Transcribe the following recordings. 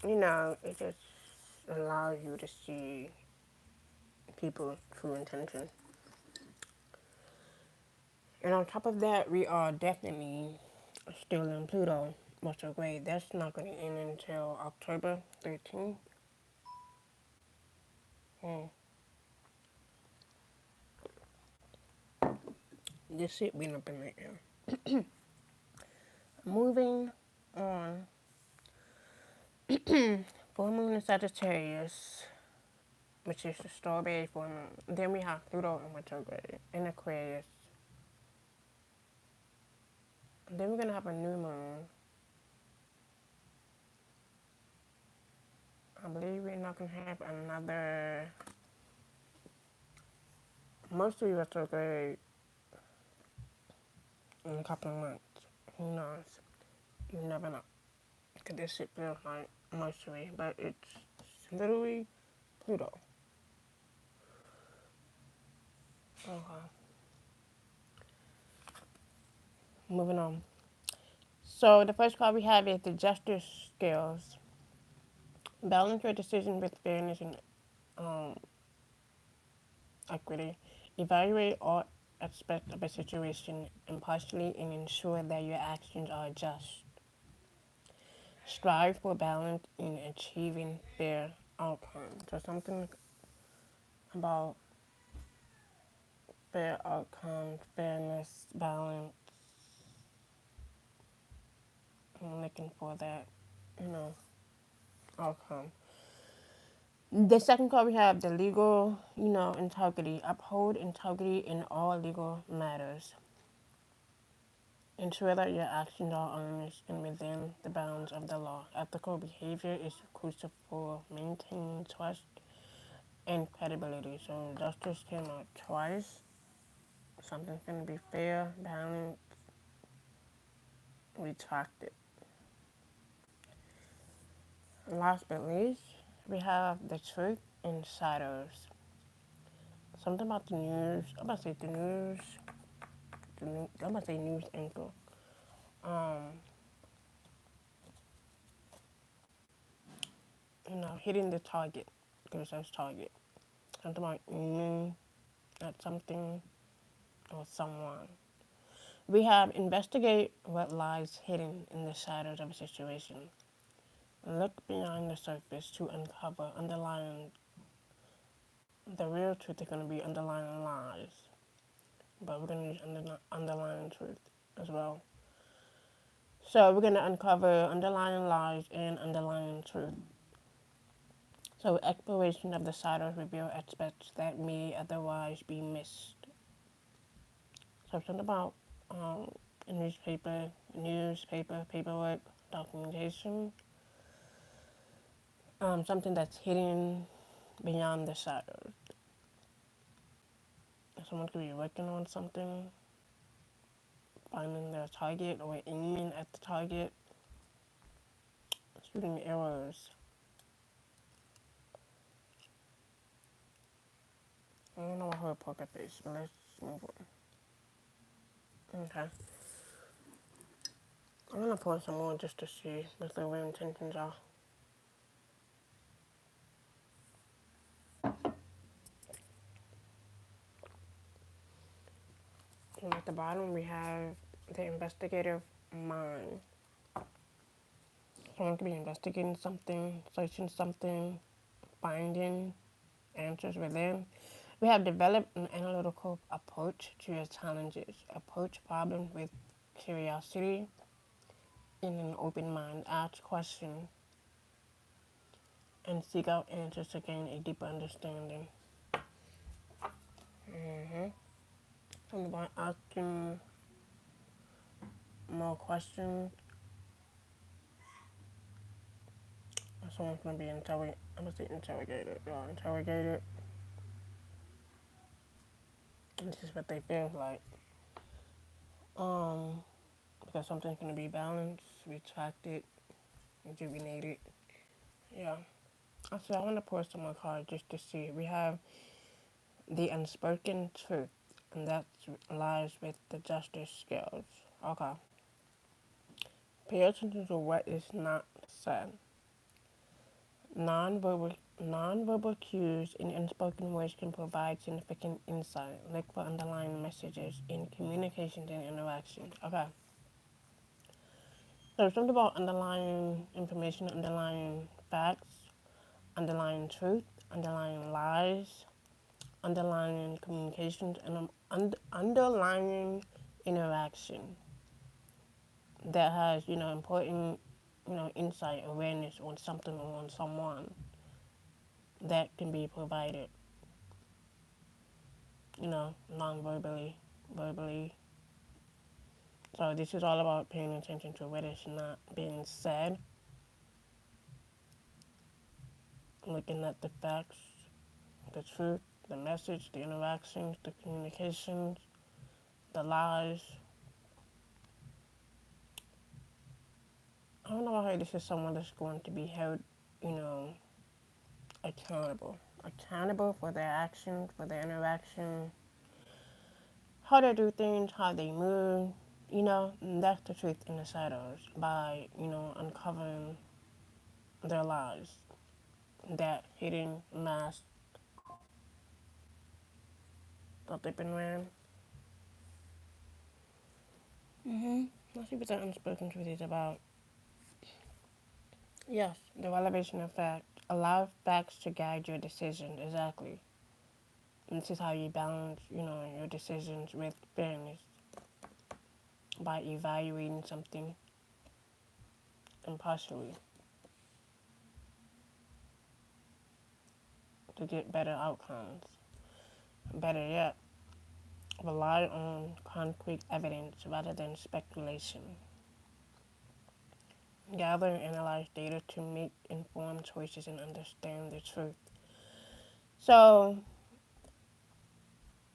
it just allows you to see people's true intention. And on top of that, we are definitely still in Pluto retrograde. That's not going to end until October 13th. Hmm. This shit been up in the air. Moving on. Full moon in Sagittarius, which is the strawberry full moon. Then we have Pluto in retrograde in Aquarius. And then we're gonna have a new moon. I believe we're not gonna have another mostly retrograde in a couple of months. Who knows? You never know. Cause this shit feels like Mercury, but it's literally Pluto. Okay. Moving on. So the first card we have is the justice scales. Balance your decision with fairness and um, equity. Evaluate all aspects of a situation impartially and ensure that your actions are just. Strive for balance in achieving fair outcomes. So something about fair outcomes, fairness, balance. I'm looking for that, you know, outcome. The second card we have the legal, integrity. Uphold integrity in all legal matters. Ensure that your actions are honest and within the bounds of the law. Ethical behavior is crucial for maintaining trust and credibility. So justice came out twice. Something's going to be fair, balanced, retracted. And last but least, we have the truth and shadows. Something about the news. I'm about to say the news. I'm about to say news anchor. Um, hitting the target. Because it says target. Something about aiming at something or someone. We have investigate what lies hidden in the shadows of a situation. Look behind the surface to uncover underlying. The real truth is going to be underlying lies, but we're going to use underlying truth as well. So we're going to uncover underlying lies and underlying truth. So exploration of the shadows reveal aspects that may otherwise be missed. So something about um, newspaper, paperwork, documentation, something that's hidden beyond the shadows. Someone could be working on something, finding their target or aiming at the target, shooting arrows. I don't know what her poker face, but let's move on. Okay. I'm gonna pour some more just to see what the real intentions are. And at the bottom we have the investigative mind. Someone could be investigating something, searching something, finding answers within. We have developed an analytical approach to your challenges. Approach problems with curiosity in an open mind. Ask questions and seek out answers to gain a deeper understanding. Something about asking more questions. Someone's gonna be I'm gonna say interrogated. Y'all interrogated. This is what they feel like. Um, because something's gonna be balanced, retracted, rejuvenated. Yeah. So I want to pour some more cards just to see. We have the unspoken truth, and that lies with the justice scales. Okay. Pay attention to what is not said. Nonverbal cues in unspoken words can provide significant insight. Look for underlying messages in communications and interactions. Okay. So something about underlying information, underlying facts, underlying truth, underlying lies, underlying communications, and underlying interaction that has, important, insight, awareness on something or on someone that can be provided, non-verbally, verbally. So this is all about paying attention to what is not being said, looking at the facts, the truth, the message, the interactions, the communications, the lies. I don't know how this is someone that's going to be held, you know, accountable. Accountable for their actions, for their interaction, how they do things, how they move. That's the truth in the shadows by, uncovering their lies, that hidden mask that they've been wearing. Let's see what that unspoken truth is about. Yes, the elevation of fact. Allow facts to guide your decisions, exactly. And this is how you balance, your decisions with fairness by evaluating something impartially to get better outcomes. Better yet, rely on concrete evidence rather than speculation. Gather and analyze data to make informed choices and understand the truth. So,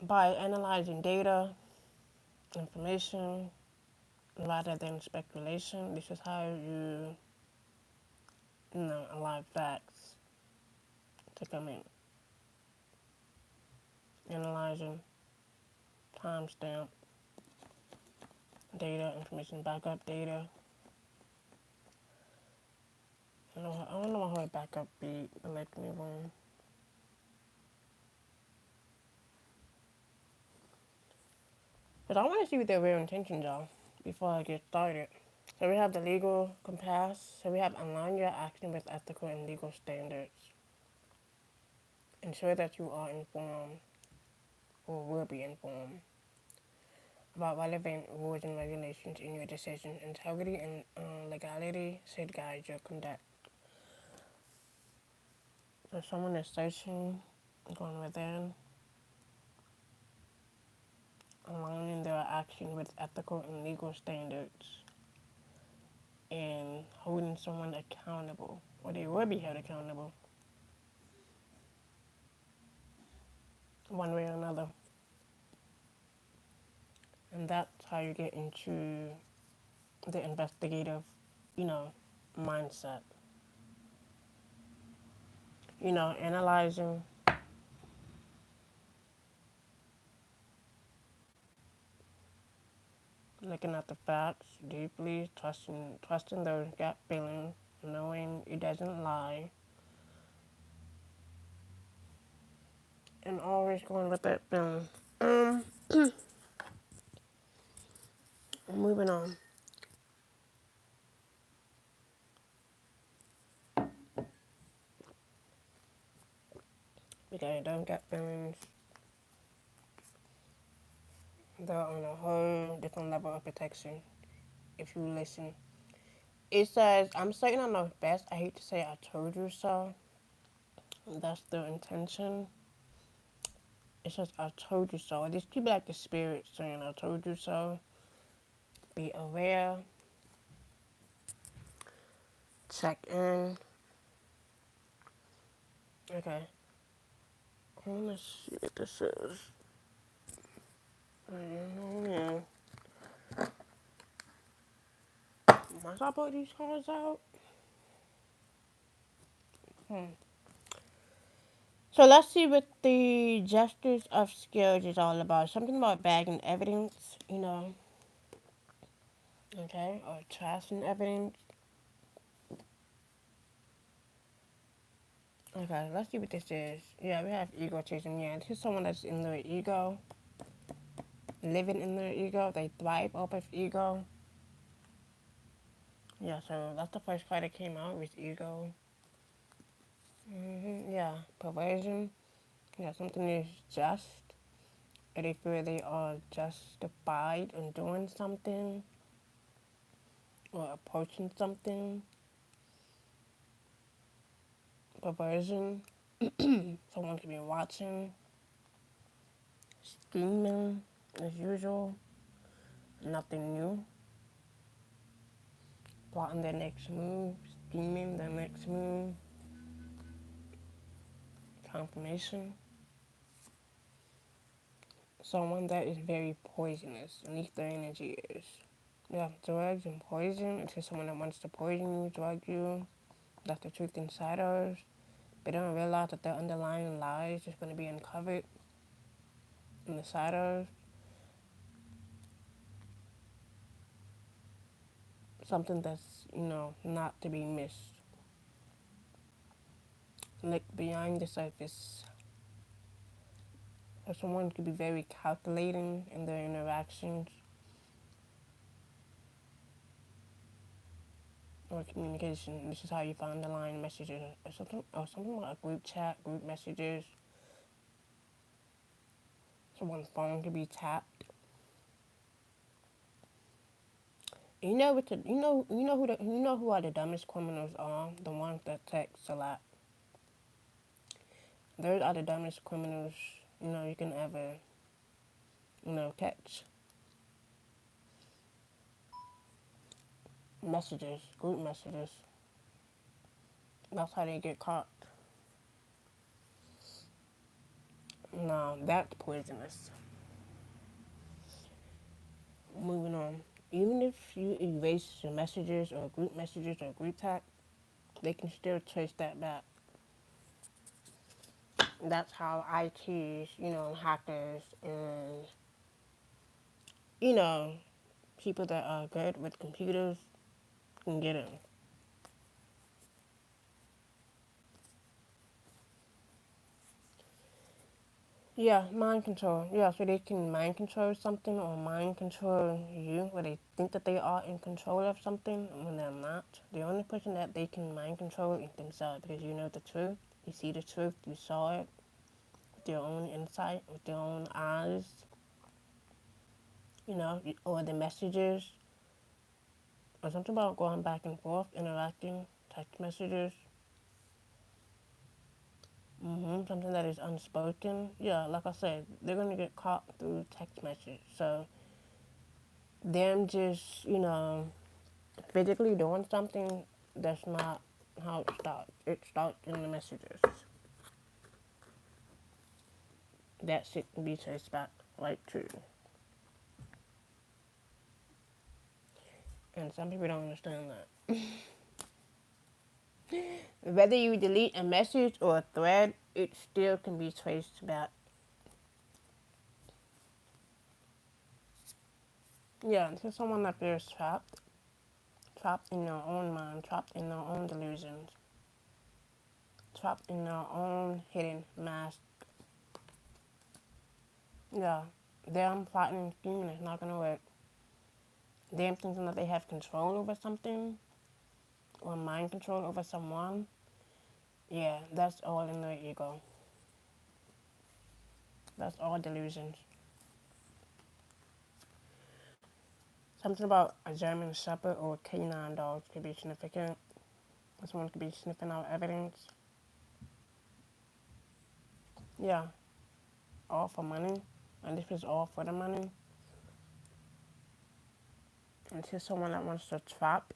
by analyzing data, information, rather than speculation, this is how allow facts to come in. Analyzing, timestamp, data, information, backup data. I don't know how a backup be, but let me one. But I want to see what their real intentions are before I get started. So we have the legal compass. So we have align your action with ethical and legal standards. Ensure that you are informed or will be informed about relevant rules and regulations in your decision. Integrity and legality should guide your conduct. So someone is searching, going within, aligning their action with ethical and legal standards, and holding someone accountable, or they will be held accountable, one way or another. And that's how you get into the investigative, you know, mindset. Analyzing, looking at the facts deeply, trusting those gut feelings, knowing it doesn't lie, and always going with that feeling. Moving on. Because those gut feelings, they're on a whole different level of protection if you listen. It says, I'm certain I know best. I hate to say I told you so. That's the intention. It says, I told you so. These people like the spirit saying, I told you so. Be aware. Check in. Okay. I want to see what this is. Yeah. Once I put these cards out. So let's see what the gestures of skills is all about. Something about bagging evidence, okay, or trashing evidence. Okay, let's see what this is. Yeah, we have egotism. Yeah, this is someone that's in their ego, living in their ego. They thrive off of ego. Yeah, so that's the first card that came out was ego. Yeah, perversion. Yeah, something is just. Or they feel they are justified in doing something or approaching something. Perversion. Someone could be watching, scheming as usual. Nothing new. Plotting their next move, scheming their next move. Confirmation. Someone that is very poisonous, at least their energy is. Yeah, drugs and poison. It's just someone that wants to poison you, drug you. That's the truth inside us. They don't realize that their underlying lies is going to be uncovered in the side of something that's, not to be missed. Like behind the surface. Or someone could be very calculating in their interactions or communication. This is how you find the line messages or something like a group chat, group messages. Someone's phone could be tapped. You know who are the dumbest criminals are? The ones that text a lot. Those are the dumbest criminals, you can ever, catch. Messages, group messages. That's how they get caught. No, that's poisonous. Moving on. Even if you erase your messages or group chat, they can still trace that back. That's how ITs, hackers, and, you know, people that are good with computers can get in. Yeah, mind control. Yeah, so they can mind control something or mind control you where they think that they are in control of something when they're not. The only person that they can mind control is themselves because you know the truth. You see the truth. You saw it with your own insight, with your own eyes, or the messages or something about going back and forth, interacting, text messages. Something that is unspoken. Yeah, like I said, they're going to get caught through text message. So them just, physically doing something, that's not how it starts. It starts in the messages. That shit can be traced back right to. And some people don't understand that. Whether you delete a message or a thread, it still can be traced back. Yeah, to someone that feels trapped. Trapped in their own mind, trapped in their own delusions, trapped in their own hidden mask. Yeah, them plotting and scheming is not gonna work. Them thinking that they have control over something or mind control over someone, yeah, that's all in their ego. That's all delusions. Something about a German Shepherd or a canine dog could be significant. Someone could be sniffing out evidence. Yeah, all for money. And this is all for the money. And this is someone that wants to trap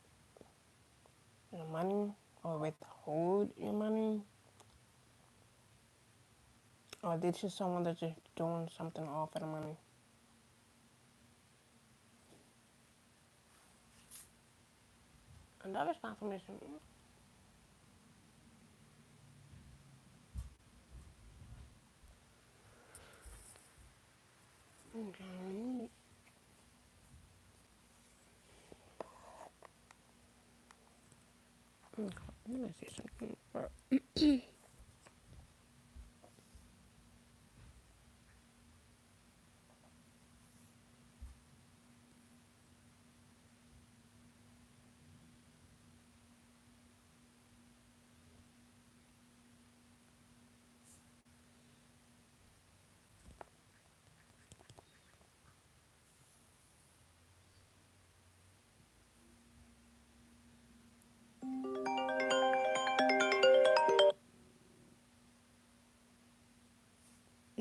your money or withhold your money. Or this is someone that's just doing something all for the money. And that is confirmation. Okay. Let me see something.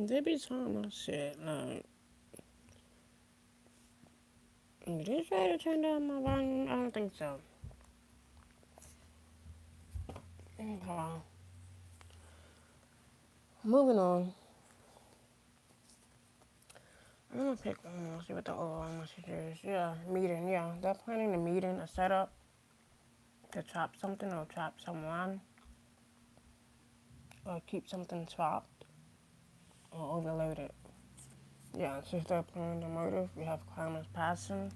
There be time I said, like, did you try to turn down my volume? I don't think so. Okay. Moving on. I'm gonna pick one. Let's see what the overall message is. Yeah, meeting. Yeah, they're planning a meeting, a setup to chop something or chop someone or keep something chopped or overloaded. Yeah, since they're planning the motive, we have karma's passion.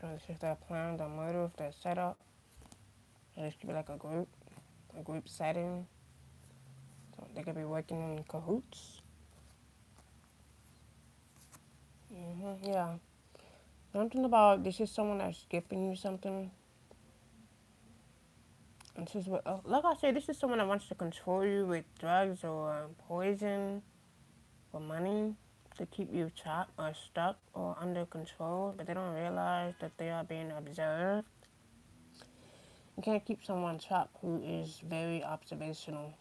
So since they're planning the motive, the setup, so this could be like a group setting. So they could be working in cahoots. Yeah. Something about this is someone that's gifting you something. And this is what, like I said, this is someone that wants to control you with drugs or poison or money to keep you trapped or stuck or under control, but they don't realize that they are being observed. You can't keep someone trapped who is very observational.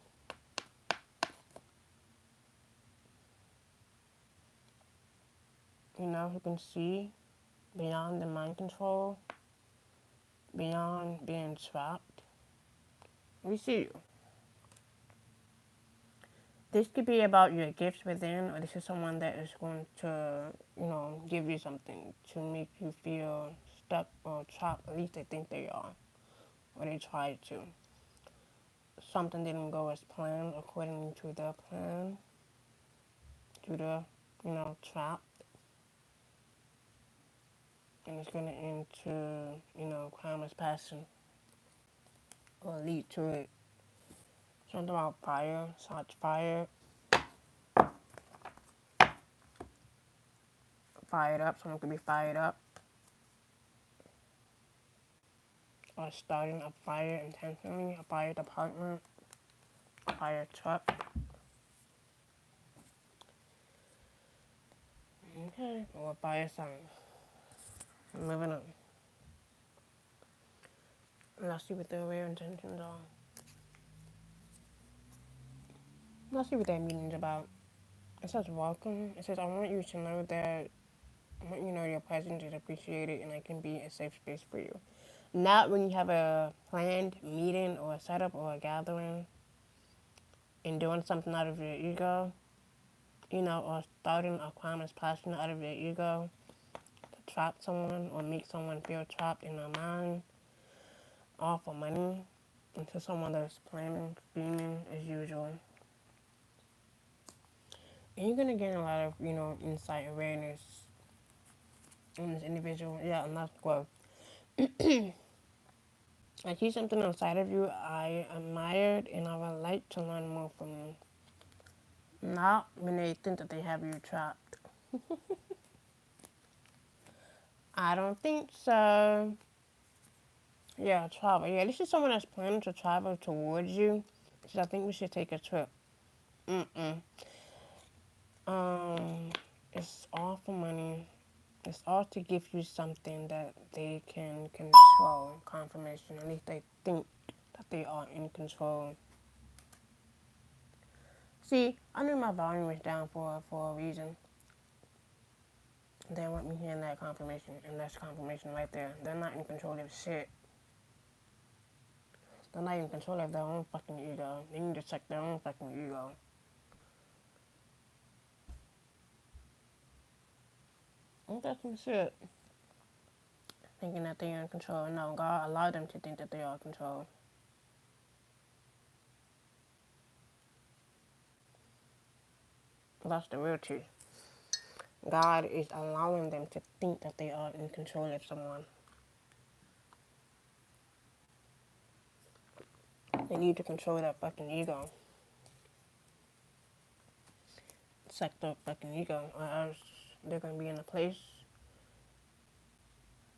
You know, who can see beyond the mind control, beyond being trapped. We see you. This could be about your gifts within, or this is someone that is going to, give you something to make you feel stuck or trapped. At least they think they are, or they try to. Something didn't go as planned according to their plan, to the, trap, and it's going to end to, karma's passion, or lead to it. Something about fire, such fire, fired up. Someone could be fired up, or starting a fire intentionally, a fire department, a fire truck. Okay, or a fire sign. Moving on. Let's see what their real intentions are. Let's see what that meeting's about. It says welcome. It says I want you to know that I want you to know your presence is appreciated and I can be a safe space for you. Not when you have a planned meeting or a setup or a gathering and doing something out of your ego, or starting a crime as passion out of your ego to trap someone or make someone feel trapped in their mind, all for money, into someone that's planning, scheming as usual. And you're gonna gain a lot of, insight, awareness in this individual. Yeah, and that's growth. I see something inside of you I admired and I would like to learn more from you. Not when they think that they have you trapped. I don't think so. Yeah, travel. Yeah, this is someone that's planning to travel towards you. So I think we should take a trip. Mm-mm. Um, it's all for money. It's all to give you something that they can control. Confirmation. At least they think that they are in control. See, I knew my volume was down for a reason. They want me hearing that confirmation, and that's confirmation right there. They're not in control of shit. They're not in control of their own fucking ego. They need to check their own fucking ego. Ain't that some shit? Thinking that they're in control. No, God allowed them to think that they are in control. That's the real truth. God is allowing them to think that they are in control of someone. They need to control that fucking ego. Check their fucking ego, or else they're gonna be in a place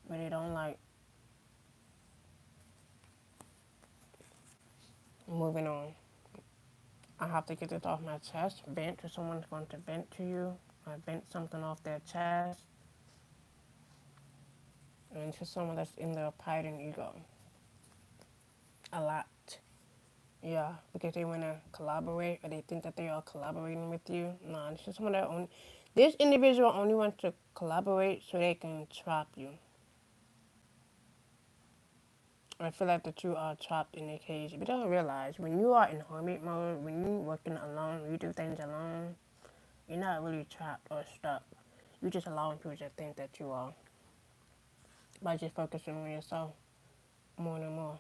where they don't like. Moving on. I have to get this off my chest. Vent to someone's going to vent to you. Or vent something off their chest. And to someone that's in their pride and ego. A lot. Yeah, because they want to collaborate or they think that they are collaborating with you. No, it's just someone that only. This individual only wants to collaborate so they can trap you. I feel like that you are trapped in a cage. But you don't realize when you are in hermit mode, when you working alone, when you do things alone, you're not really trapped or stuck. You're just allowing people to think that you are by just focusing on yourself more and more.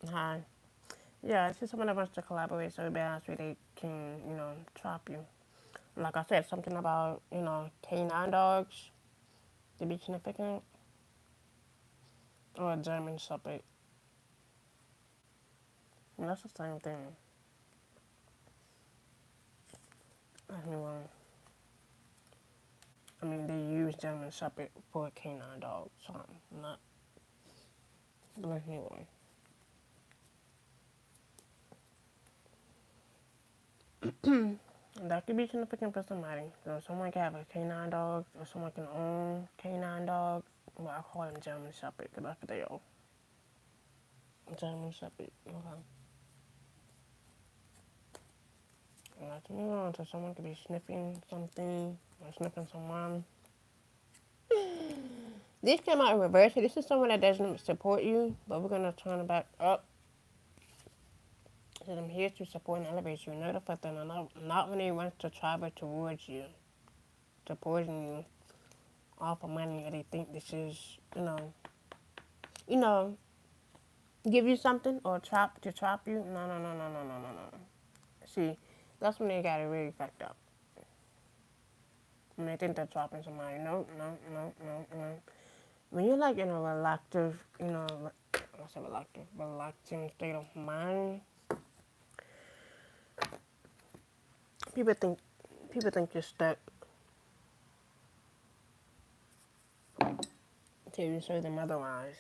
Hi. Yeah, it's just someone that wants to collaborate so bad so they can, trap you. Like I said, something about, canine dogs to be significant or a German Shepherd. That's the same thing. Anyway, I mean, they use German Shepherd for a canine dog, so I'm not. But anyway, that could be significant for somebody. So someone can have a canine dog, or someone can own canine dogs. Well, I call them German Shepherd because that's what they are. German Shepherd. Okay. Let's move on. So someone could be sniffing something or sniffing someone. This came out in reverse. This is someone that doesn't support you, but we're gonna turn it back up. So I'm here to support and elevate you. Notify them not when they want to travel towards you, to poison you, offer money, or they think this is, you know, give you something or trap you. No, no, no, no, no, no, no, no. See, that's when they got it really fucked up. When they think they're trapping somebody. No, no, no, no, no. When you're like in a reluctive, what's a reluctive? Relaxing state of mind, people think you're stuck till you show them otherwise.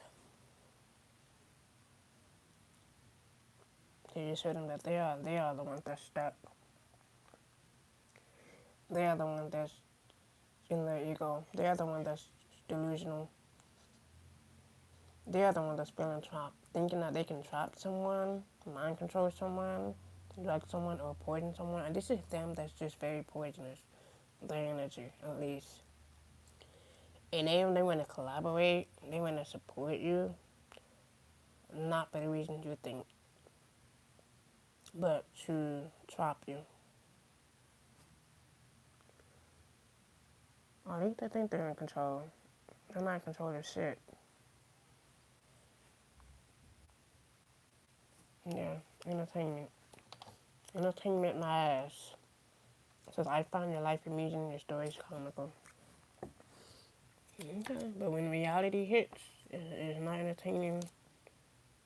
Till you show them that they are the ones that's stuck. They are the one that's in their ego. They are the one that's delusional. They are the one that's feeling trapped, thinking that they can trap someone, mind control someone, drug someone, or poison someone. And this is them that's just very poisonous. Their energy, at least. And they want to collaborate. They want to support you, not for the reasons you think, but to trap you. Or at least they think they're in control. They're not in control of shit. Yeah, entertainment. Entertainment my ass. Says I find your life amusing, your stories comical. Okay, but when reality hits, it's not entertaining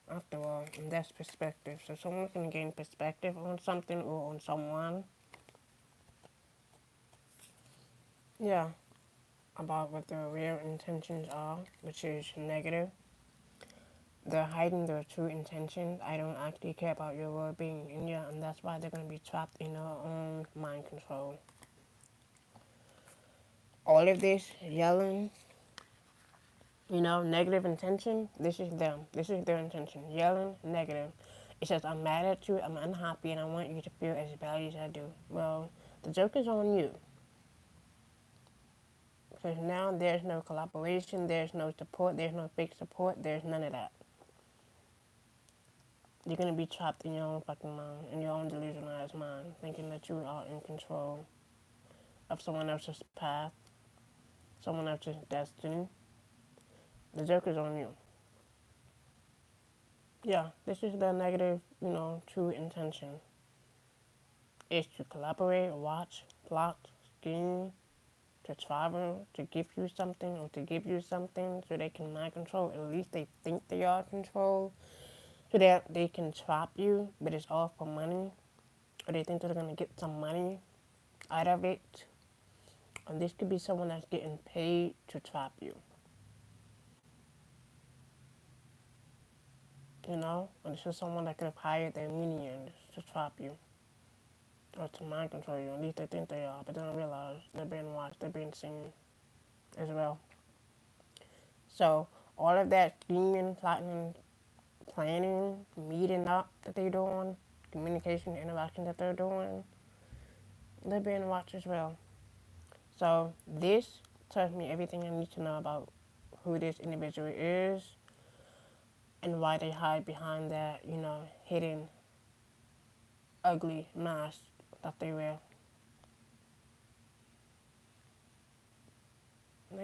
after all, and that's perspective. So someone can gain perspective on something or on someone. Yeah, about what their real intentions are, which is negative. They're hiding their true intentions. I don't actually care about your well-being, and yeah, and that's why they're gonna be trapped in their own mind control. All of this yelling, negative intention. This is them. This is their intention. Yelling, negative. It says, I'm mad at you, I'm unhappy, and I want you to feel as bad as I do. Well, the joke is on you. Because now there's no collaboration, there's no support, there's no fake support, there's none of that. You're going to be trapped in your own fucking mind, in your own delusionalized mind, thinking that you are in control of someone else's path, someone else's destiny. The joke is on you. Yeah, this is the negative, true intention. Is to collaborate, watch, plot, scheme, to travel, to give you something or to give you something so they can mind control. At least they think they are in control. So that they can trap you, but it's all for money. Or they think they're going to get some money out of it. And this could be someone that's getting paid to trap you. And this is someone that could have hired their minions to trap you. Or to mind control you. At least they think they are, but they don't realize they're being watched, they're being seen as well. So All of that scheming, plotting, planning, meeting up that they're doing, communication, interaction that they're doing, they're being watched as well. So this tells me everything I need to know about who this individual is and why they hide behind that, hidden, ugly mask that they wear.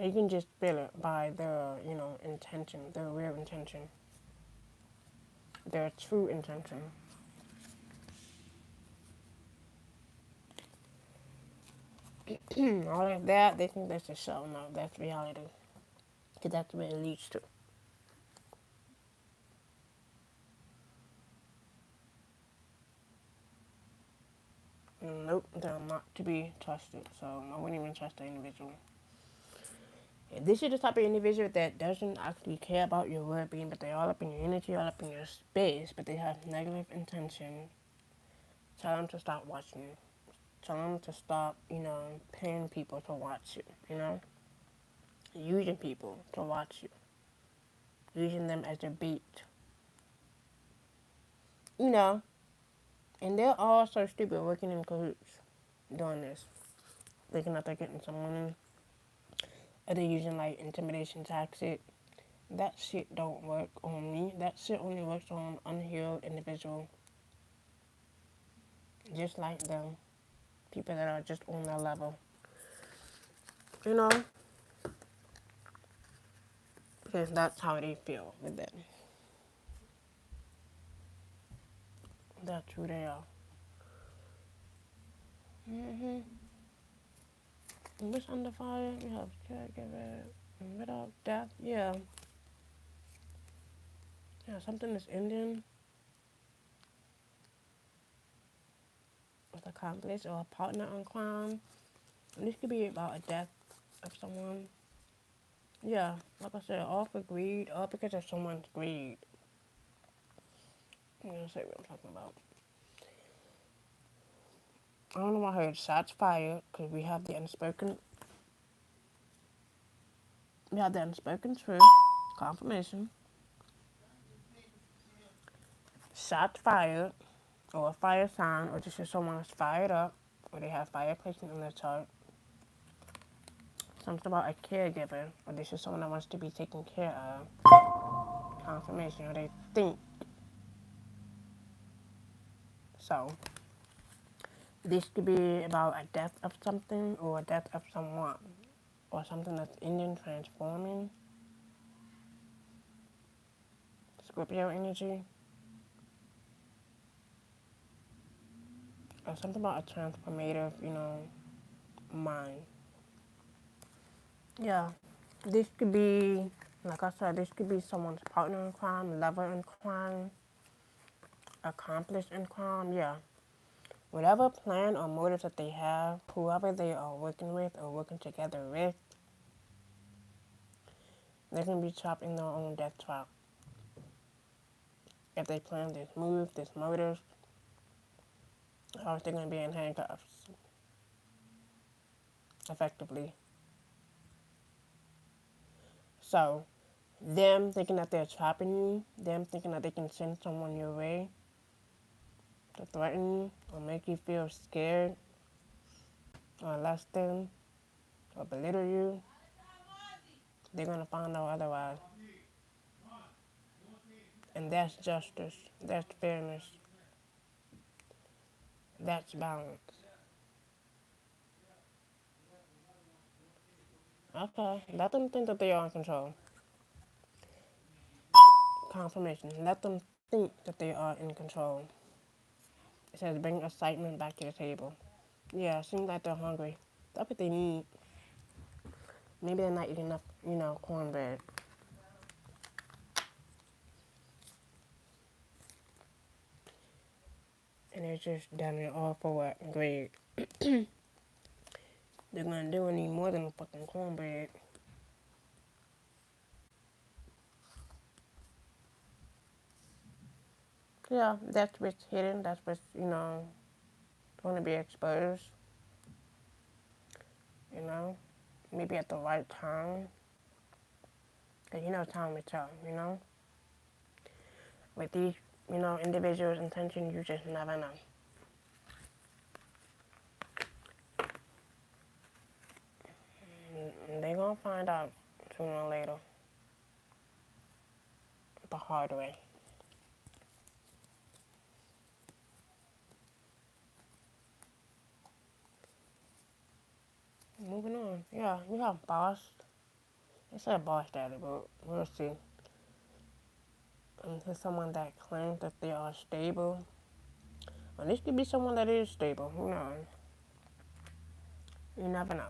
You can just feel it by their, intention, their real intention, their true intention. All of that, they think that's a show. No, that's reality. Because that's what it leads to. Nope, they're not to be trusted. So I wouldn't even trust the individual. If this is the type of individual that doesn't actually care about your well-being, but they're all up in your energy, all up in your space, but they have negative intention, tell them to stop watching you. Tell them to stop, paying people to watch you. Using people to watch you. Using them as a bait. You know, and they're all so stupid working in cahoots doing this. Thinking that they're getting some money. Or they're using like intimidation tactics. That shit don't work on me. That shit only works on unhealed individuals just like them. People that are just on their level. You know? Because that's how they feel with them. That's who they are. Mm-hmm. What's under fire? You have caregiver. Without death? Yeah. Yeah, something that's ending with a accomplice or a partner in crime. And this could be about a death of someone. Yeah, like I said, all for greed, all because of someone's greed. I'm gonna say what I'm talking about. I don't know why I heard shots fired because we have the unspoken truth, confirmation. Shots fired, or a fire sign, or just if someone's fired up, or they have fire placement in their chart. Something about a caregiver, or this is someone that wants to be taken care of. Confirmation, or they think so. This could be about a death of something or a death of someone, or something that's ending, transforming. Scorpio energy, or something about a transformative, mind. Yeah, this could be, like I said, this could be someone's partner in crime, lover in crime, accomplice in crime. Yeah, whatever plan or motive that they have, whoever they are working with or working together with, they can be trapped in their own death trap. If they plan this move, this motive, or they're going to be in handcuffs, effectively. So, them thinking that they're trapping you, them thinking that they can send someone your way to threaten you or make you feel scared or less than or belittle you, they're going to find out otherwise. And that's justice. That's fairness. That's balance. Okay, let them think that they are in control. Confirmation. Let them think that they are in control. It says bring excitement back to the table. Yeah, seems like they're hungry. That's what they need. Maybe they're not eating enough, cornbread. And they're just down there all for what? Great. They're gonna do any more than fucking cornbread. Yeah, that's what's hidden. That's what's, going to be exposed. You know, maybe at the right time. Because time will tell, With these, individuals' intentions, you just never know. And they're going to find out sooner or later the hard way. Moving on. Yeah, you have boss. It said boss daddy, but we'll see. And here's someone that claims that they are stable. And this could be someone that is stable. Who knows? You never know.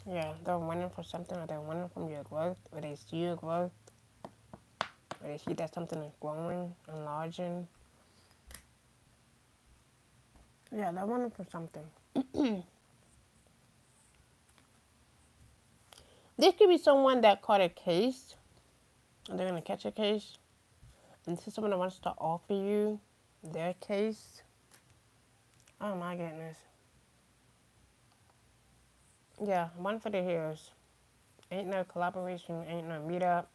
Yeah, they're winning for something, or they're winning from your growth, or they see your growth, or they see that something is growing, enlarging. Yeah, they're winning for something. This could be someone that caught a case, and they're going to catch a case. And this is someone that wants to offer you their case. Oh my goodness. Yeah, one for the heroes. Ain't no collaboration, ain't no meetup,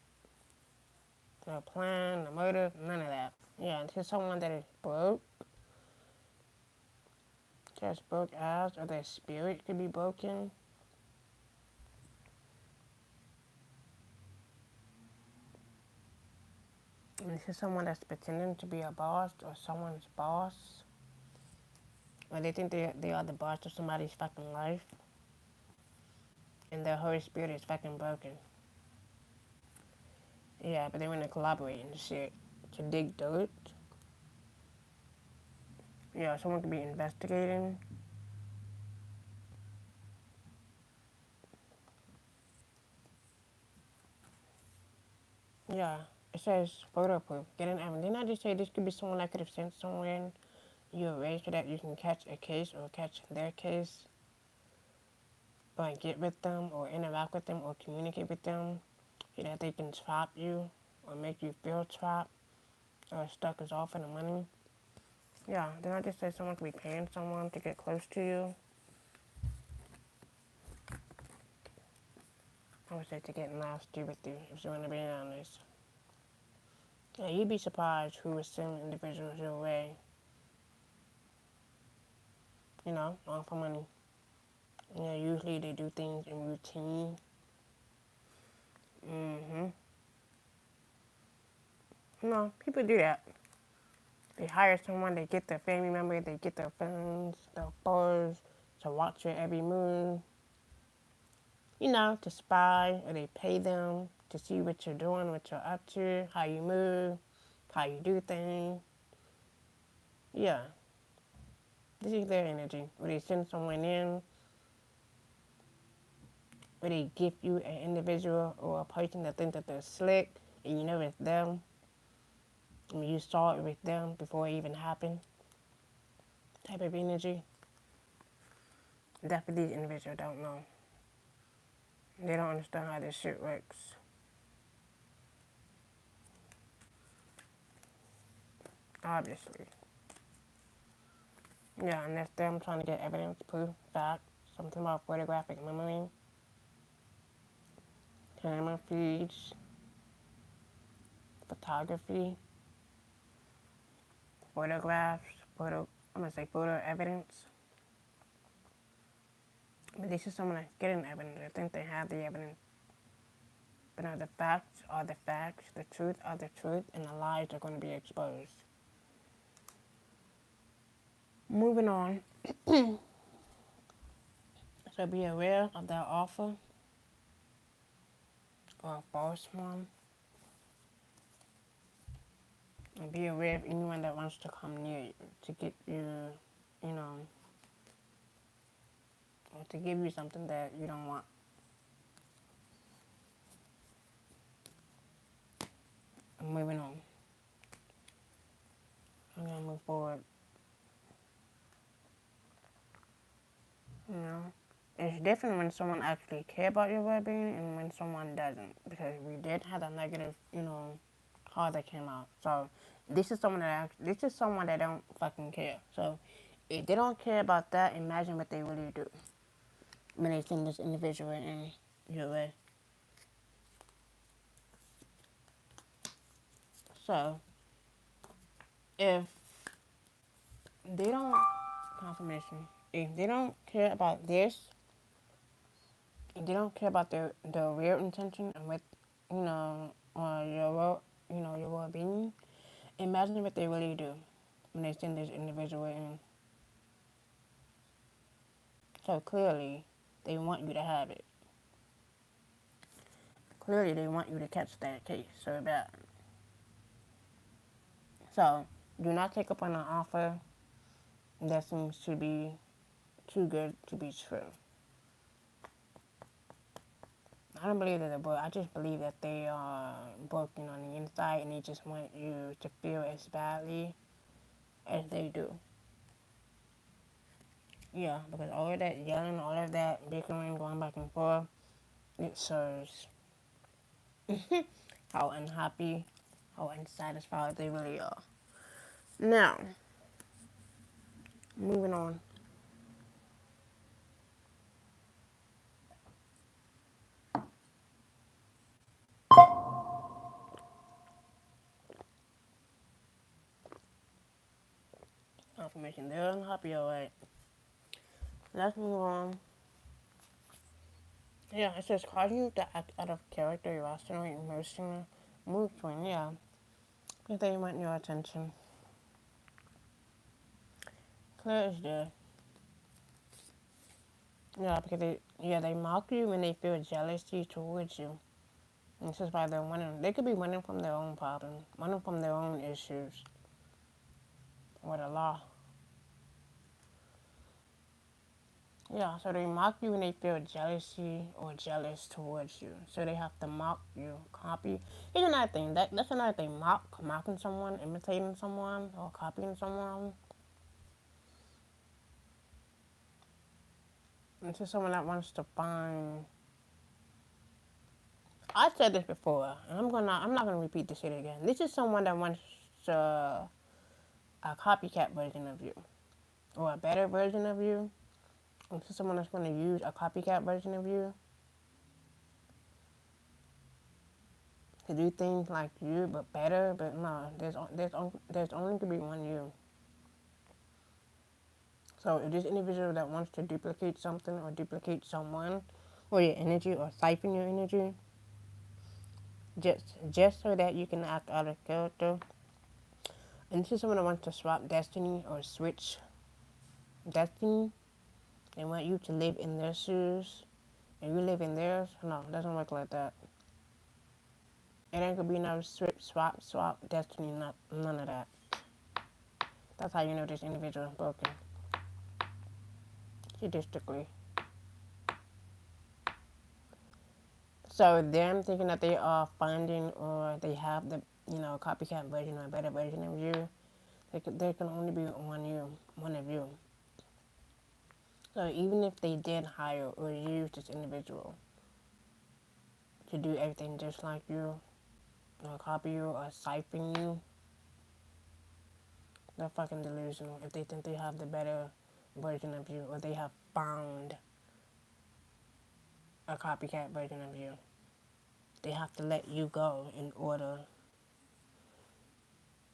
no plan, no motive, none of that. Yeah, this is someone that is broke. Just broke ass, or their spirit could be broken. And this is someone that's pretending to be a boss or someone's boss. Or they think they are the boss of somebody's fucking life. And their whole spirit is fucking broken. Yeah, but they want to collaborate and shit. To dig dirt. Yeah, someone could be investigating. Yeah, it says photo proof. Get an evidence. Didn't I just say this could be someone that could have sent someone your way so that you can catch a case or catch their case? Or get with them or interact with them or communicate with them so that they can trap you or make you feel trapped or stuck as off in the money. Yeah, didn't I just say someone could be paying someone to get close to you? I would say to get nasty with you, if you want to be honest. Yeah, you'd be surprised who would send individuals your way. All for money. Usually they do things in routine. People do that. They hire someone, they get their family member, they get their friends, their foes to watch your every move. To spy, or they pay them to see what you're doing, what you're up to, how you move, how you do things. Yeah. This is their energy. Or they send someone in, or they give you an individual or a person that thinks that they're slick, and you know it's them. And you saw it with them before it even happened. Type of energy. Definitely these individuals don't know. They don't understand how this shit works. Obviously. Yeah, and that's them trying to get evidence, proof, fact, something about photographic memory, camera feeds, photography, photographs, photo evidence. But this is someone that's getting evidence. I think they have the evidence. But no, the facts are the facts, the truth are the truth, and the lies are going to be exposed. Moving on. So be aware of that offer or a false one. And be aware of anyone that wants to come near you to get you, or to give you something that you don't want. I'm moving on. I'm going to move forward. It's different when someone actually cares about your well-being and when someone doesn't. Because we did have a negative, card that came out. So this is someone that don't fucking care. So if they don't care about that, imagine what they really do. when they send this individual in your way. So if they don't confirmation, if they don't care about this, if they don't care about their real intention and what your your well being, imagine what they really do when they send this individual in. So clearly, they want you to have it. Clearly, they want you to catch that case so bad. So do not take up on an offer that seems to be too good to be true. I don't believe that they're broke. I just believe that they are broken on the inside and they just want you to feel as badly as they do. Yeah, because all of that yelling, all of that bickering, going back and forth, it shows how unhappy, how unsatisfied they really are. Now, moving on. Confirmation. They're unhappy, alright. Let's move on. Yeah, it says causing you to act out of character, irrational, emotional, mood swing. Yeah, because they want your attention. Clear as day. Yeah, because they mock you when they feel jealousy towards you. And this is why they're winning. They could be winning from their own problems, winning from their own issues with the law. Yeah, so they mock you when they feel jealousy or jealous towards you. So they have to mock you, copy. Here's another thing. That's another thing. Mocking someone, imitating someone, or copying someone. This is someone that wants to find. I said this before, and I'm not gonna repeat this shit again. This is someone that wants a copycat version of you, or a better version of you. This is someone that's gonna use a copycat version of you to do things like you, but better. But no, there's only to be one you. So if this individual that wants to duplicate something or duplicate someone, or your energy, or siphon your energy, just so that you can act out of character. And this is someone that wants to swap destiny or switch destiny. They want you to live in their shoes and you live in theirs. No, it doesn't work like that. It ain't gonna be no swap destiny, none of that. That's how you know this individual is broken. Statistically. So them thinking that they are finding or they have the copycat version or a better version of you, there can only be one of you. So even if they did hire or use this individual to do everything just like you, or copy you, or siphon you, they're fucking delusional if they think they have the better version of you or they have found a copycat version of you. They have to let you go in order,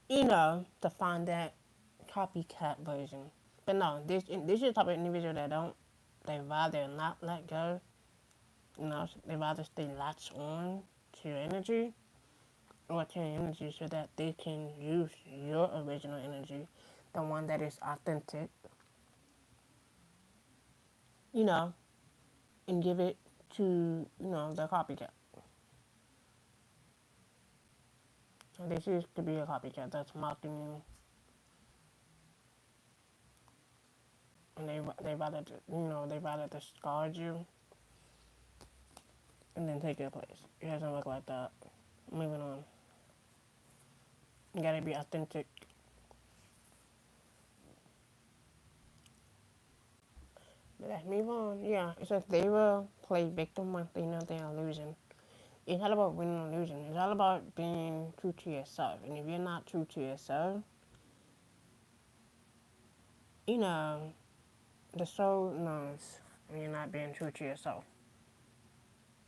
to find that copycat version. But no, this is the type of individual that they rather not let go. They rather stay latched on to your energy or to your energy so that they can use your original energy, the one that is authentic, and give it to, the copycat. So this used to be a copycat that's mocking you. And they rather discard you and then take your place. It doesn't look like that. Moving on. You gotta be authentic. But let's move on. Yeah, it says they will play victim once they know they are losing. It's not about winning or losing. It's all about being true to yourself. And if you're not true to yourself, you know, the soul knows. and you're not being true to yourself.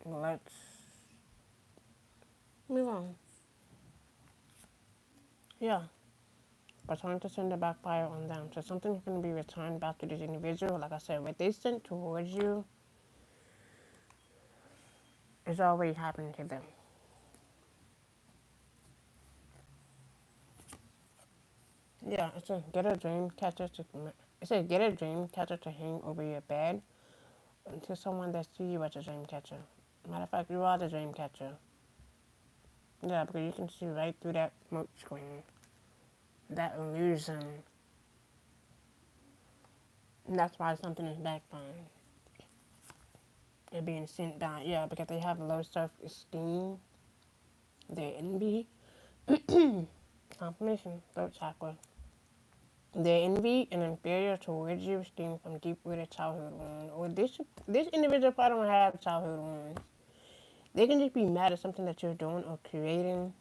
Let's move on. Yeah, but trying to send the backfire on them. So something's going to be returned back to this individual. Like I said, what they sent towards you is already happening to them. Yeah, it says get a dream catcher to. It says get a dream catcher to hang over your bed to someone that see you as a dream catcher. Matter of fact, you are the dream catcher. Yeah, because you can see right through that smoke screen, that illusion. And that's why something is backfiring. They're being sent down. Yeah, because they have low self-esteem. Their envy. Confirmation. Throat chakra. Their envy and inferior towards you stem from deep-rooted childhood wounds. Or this individual probably don't have childhood wounds. They can just be mad at something that you're doing or creating,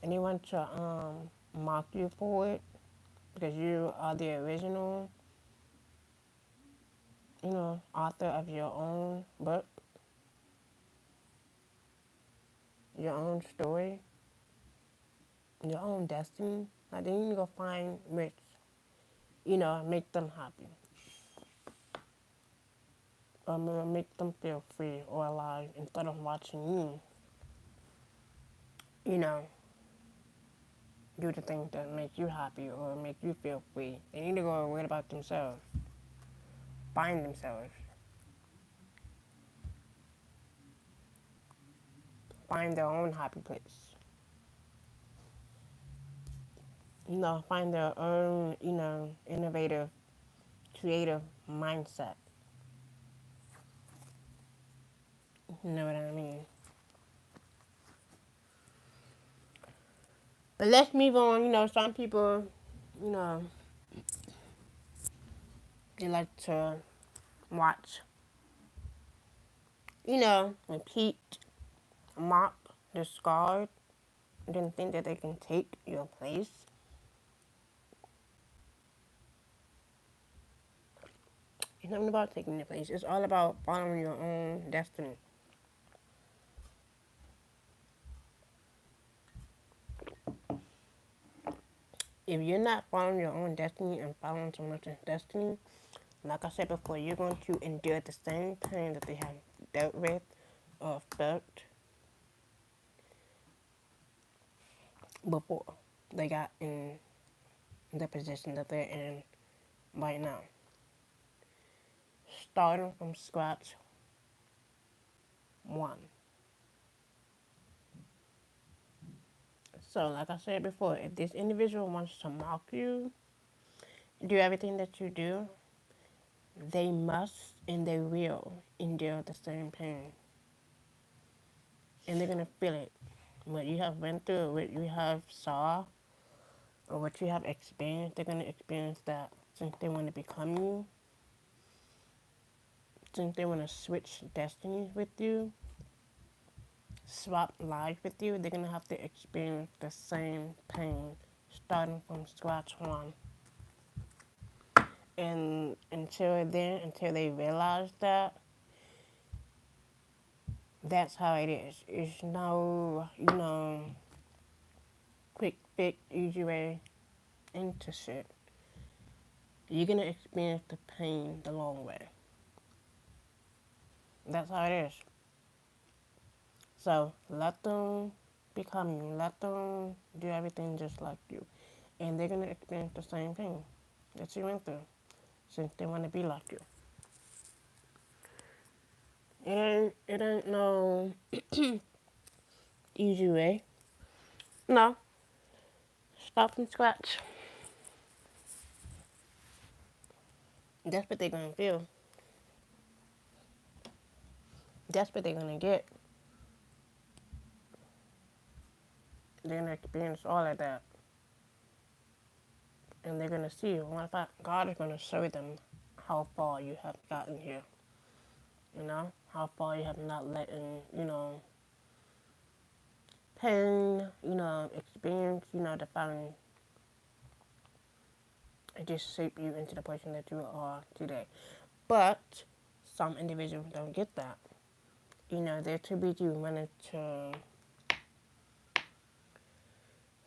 and they want to mock you for it because you are the original, author of your own book, your own story, your own destiny. Like they need to go find which, make them happy. Or make them feel free or alive instead of watching you know, do the things that make you happy or make you feel free. They need to go and worry about themselves. Find themselves. Find their own happy place. Find their own, innovative, creative mindset. You know what I mean? But let's move on. Some people, you know, they like to watch, repeat, mock, discard, then think that they can take your place. It's nothing about taking your place. It's all about following your own destiny. If you're not following your own destiny and following someone else's destiny, like I said before, you're going to endure the same pain that they have dealt with or felt before they got in the position that they're in right now. Starting from scratch, one. So, like I said before, if this individual wants to mock you, do everything that you do, they must and they will endure the same pain. And they're going to feel it. What you have went through, what you have saw, or what you have experienced, they're going to experience that since they want to become you, since they want to switch destinies with you, swap life with you, they're going to have to experience the same pain starting from scratch one. And until then, until they realize that, that's how it is. It's no, quick fix, easy way into shit. You're going to experience the pain the long way. That's how it is. So let them become you. Let them do everything just like you. And they're going to experience the same thing that you went through since they want to be like you. It ain't no easy way. No. Start from scratch. That's what they're going to feel. That's what they're going to get. They're going to experience all of that. And they're going to see, matter of fact, God is going to show them how far you have gotten here. How far you have not let in, pain, experience, define It just shaped you into the person that you are today. But some individuals don't get that. They're too busy wanting to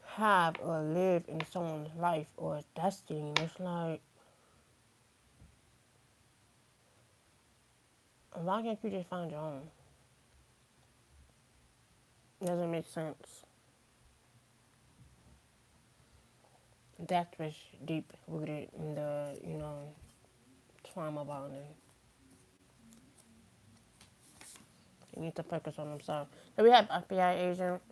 have or live in someone's life or destiny. And it's like, why can't you just find your own? It doesn't make sense. That's what's deep rooted in the, trauma bonding. You need to focus on themselves. So we have FBI agent.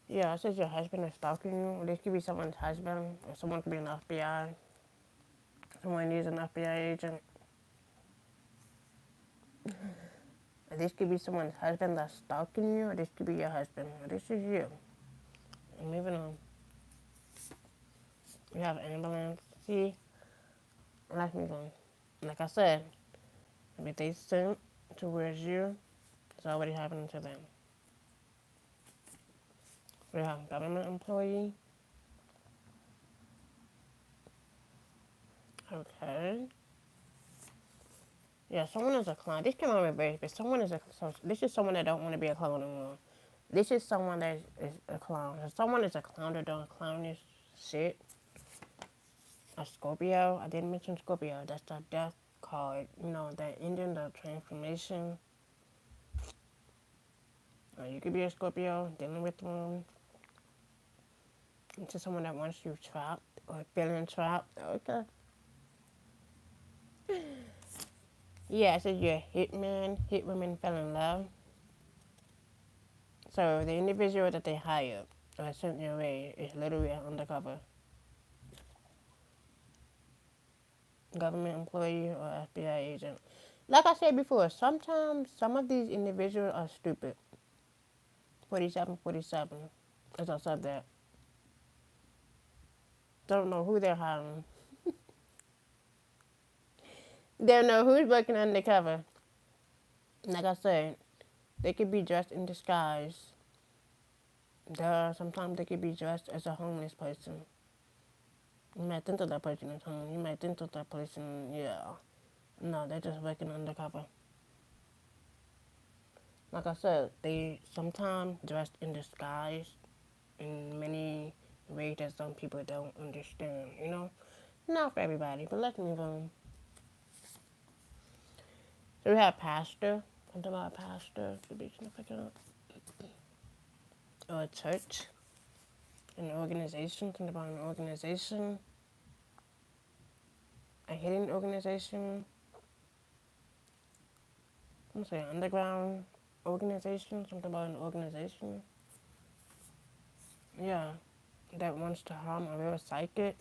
Yeah, it says your husband is stalking you. This could be someone's husband, or someone could be an FBI. Someone needs an FBI agent. This could be someone's husband that's stalking you, or this could be your husband, or this is you. And moving on. We have ambulance. See, let's move on. Like I said, if they sent towards you, it's already happening to them. We have government employee. Okay. Yeah, someone is a clown. This came out reverse, but someone is this is someone that don't want to be a clown anymore. This is someone that is a clown. If someone is a clown that don't clownish shit, a Scorpio. I didn't mention Scorpio. That's the death card. That ending the transformation. You could be a Scorpio dealing with one. Into someone that wants you trapped or feeling trapped. Okay. Yeah, it says you're a hitman. Hit women fell in love. So the individual that they hired or sent your way is literally an undercover government employee or FBI agent. Like I said before, sometimes some of these individuals are stupid. 4747. As I said that. Don't know who they're hiring. They don't know who's working undercover. Like I said, they could be dressed in disguise. Sometimes they could be dressed as a homeless person. You might think that person is home. You might think that person, yeah. No, they're just working undercover. Like I said, they sometimes dressed in disguise in many ways that some people don't understand, Not for everybody, but let's move on. So we have pastor. Something about a pastor could be significant. Or a church. An organization. Something about an organization. A hidden organization. I'm gonna say an underground organization. Something about an organization. Yeah. That wants to harm a real psychic.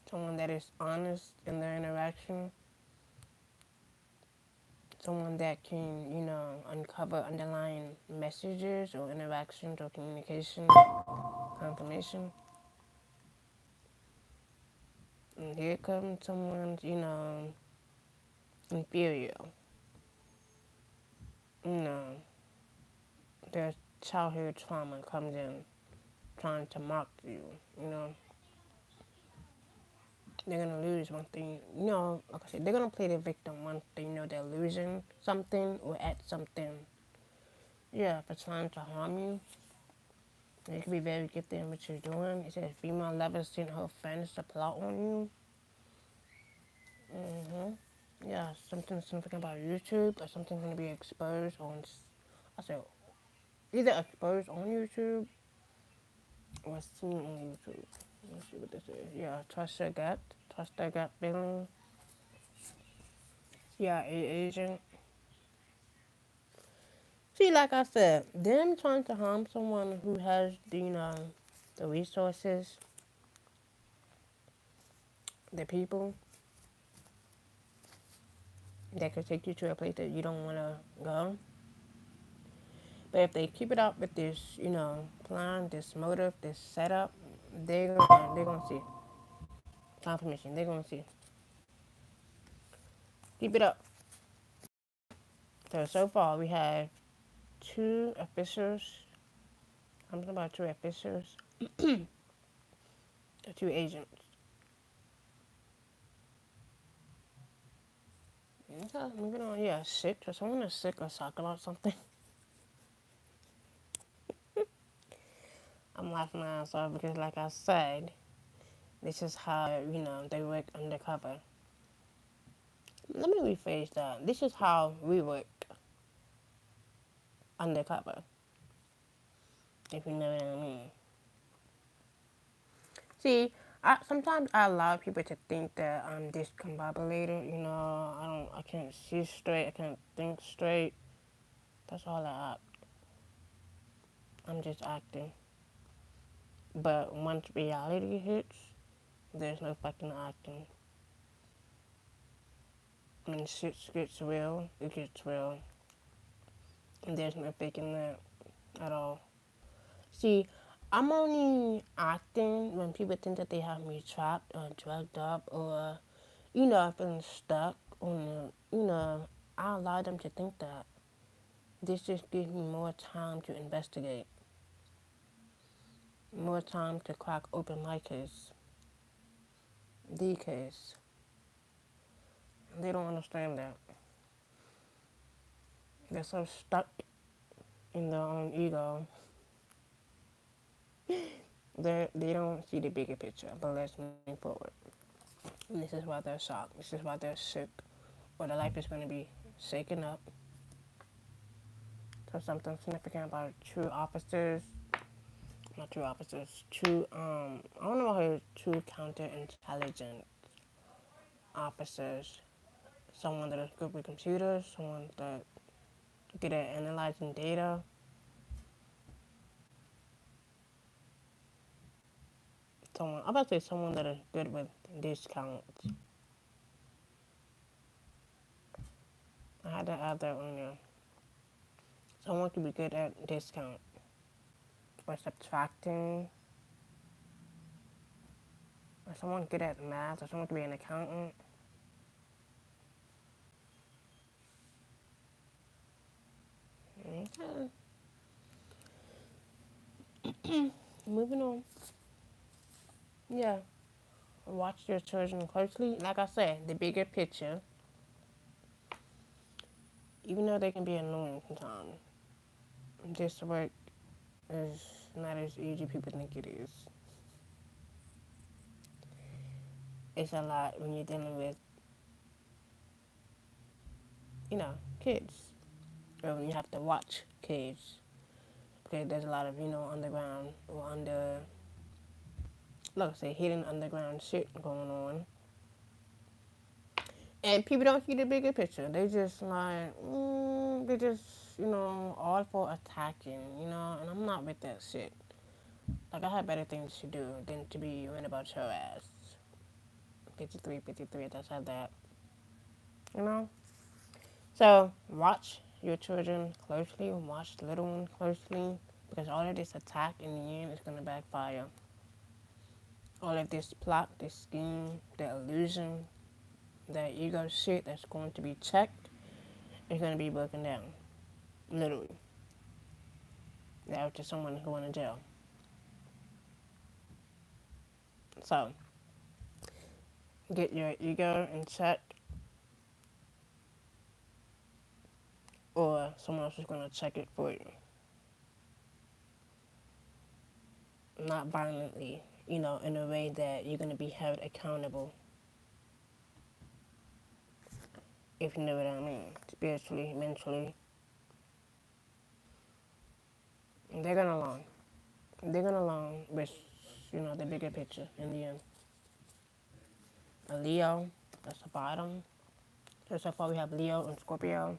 Someone that is honest in their interaction. Someone that can, uncover underlying messages or interactions or communication confirmation. And here comes someone's, inferior. Their childhood trauma comes in trying to mock you, They're going to lose once they, like I said, they're going to play the victim once they know they're losing something or at something. Yeah, for trying to harm you. You can be very gifted in what you're doing. It says female lover sent her friends to plot on you. Yeah, something about YouTube or something going to be exposed on, I said, either exposed on YouTube or seen on YouTube. Let's see what this is. Yeah, trust your gut. Trust their gut feeling. Yeah, agent. See, like I said, them trying to harm someone who has the resources, the people that could take you to a place that you don't want to go. But if they keep it up with this, plan, this motive, this setup, they're gonna see confirmation. They're gonna see. Keep it up. So far we have two officials. I'm talking about two officials. The two agents. Okay, moving on. Yeah, sick. If someone is sick or talking about something, I'm laughing my ass off because, like I said, this is how, they work undercover. Let me rephrase that. This is how we work undercover, if you know what I mean. See, sometimes I allow people to think that I'm discombobulated. I can't see straight. I can't think straight. That's all I act. I'm just acting. But once reality hits, there's no fucking acting. When shit gets real, it gets real. And there's no faking that at all. See, I'm only acting when people think that they have me trapped or drugged up or, feeling stuck on, I allow them to think that. This just gives me more time to investigate, more time to crack open my case, the case. They don't understand that. They're so stuck in their own ego. They don't see the bigger picture, but let's move forward. And this is why they're shocked. This is why they're shook. Or their life is going to be shaken up. So something significant about true officers, not true officers, I don't know how true counterintelligence officers. Someone that is good with computers, someone that good at analyzing data. I'm about to say someone that is good with discounts. I had to add that on there. Someone could be good at discount or subtracting, or someone good at math, or someone could be an accountant. Okay. Moving on. Yeah. Watch your children closely. Like I said, the bigger picture, even though they can be annoying sometimes, this work is not as easy as people think it is. It's a lot when you're dealing with, kids. Or when you have to watch kids. Because there's a lot of, underground or like I say, hidden underground shit going on. And people don't see the bigger picture. They just like, they just, all for attacking, and I'm not with that shit. Like, I have better things to do than to be worrying about your ass. 53, 53, that's how that, you know? So, watch your children closely, watch the little one closely, because all of this attack in the end is going to backfire. All of this plot, this scheme, the illusion, that ego shit that's going to be checked is going to be broken down. Literally. After someone is going to jail. So, get your ego in check, or someone else is going to check it for you. Not violently, in a way that you're going to be held accountable. If you know what I mean. Spiritually, mentally. They're going to learn. They're going to learn with, the bigger picture in the end. A Leo, that's the bottom. So far we have Leo and Scorpio.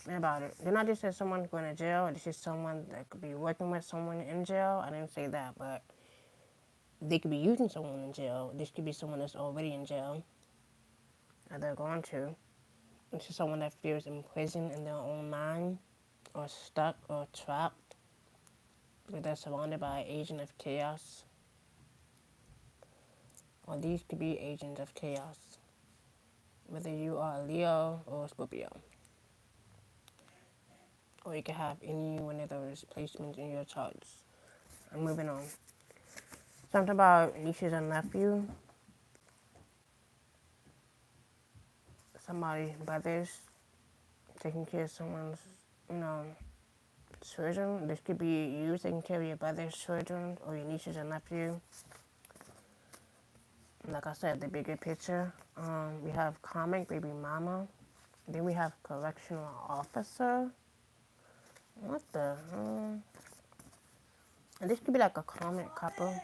Think about it. Did not just say someone going to jail. This is someone that could be working with someone in jail. I didn't say that, but they could be using someone in jail. This could be someone that's already in jail, or they're going to. This is someone that feels imprisoned in their own mind, or stuck, or trapped, because they're surrounded by an agent of chaos. Or these could be agents of chaos, whether you are a Leo or a Scorpio. Or you could have any one of those placements in your charts. I'm moving on. Something about nieces and nephew, somebody, brothers, taking care of someone's, you know, children. This could be you taking care of your brother's children or your nieces and nephew. Like I said, the bigger picture. We have comic baby mama. Then we have correctional officer. What the? And this could be like a comic couple.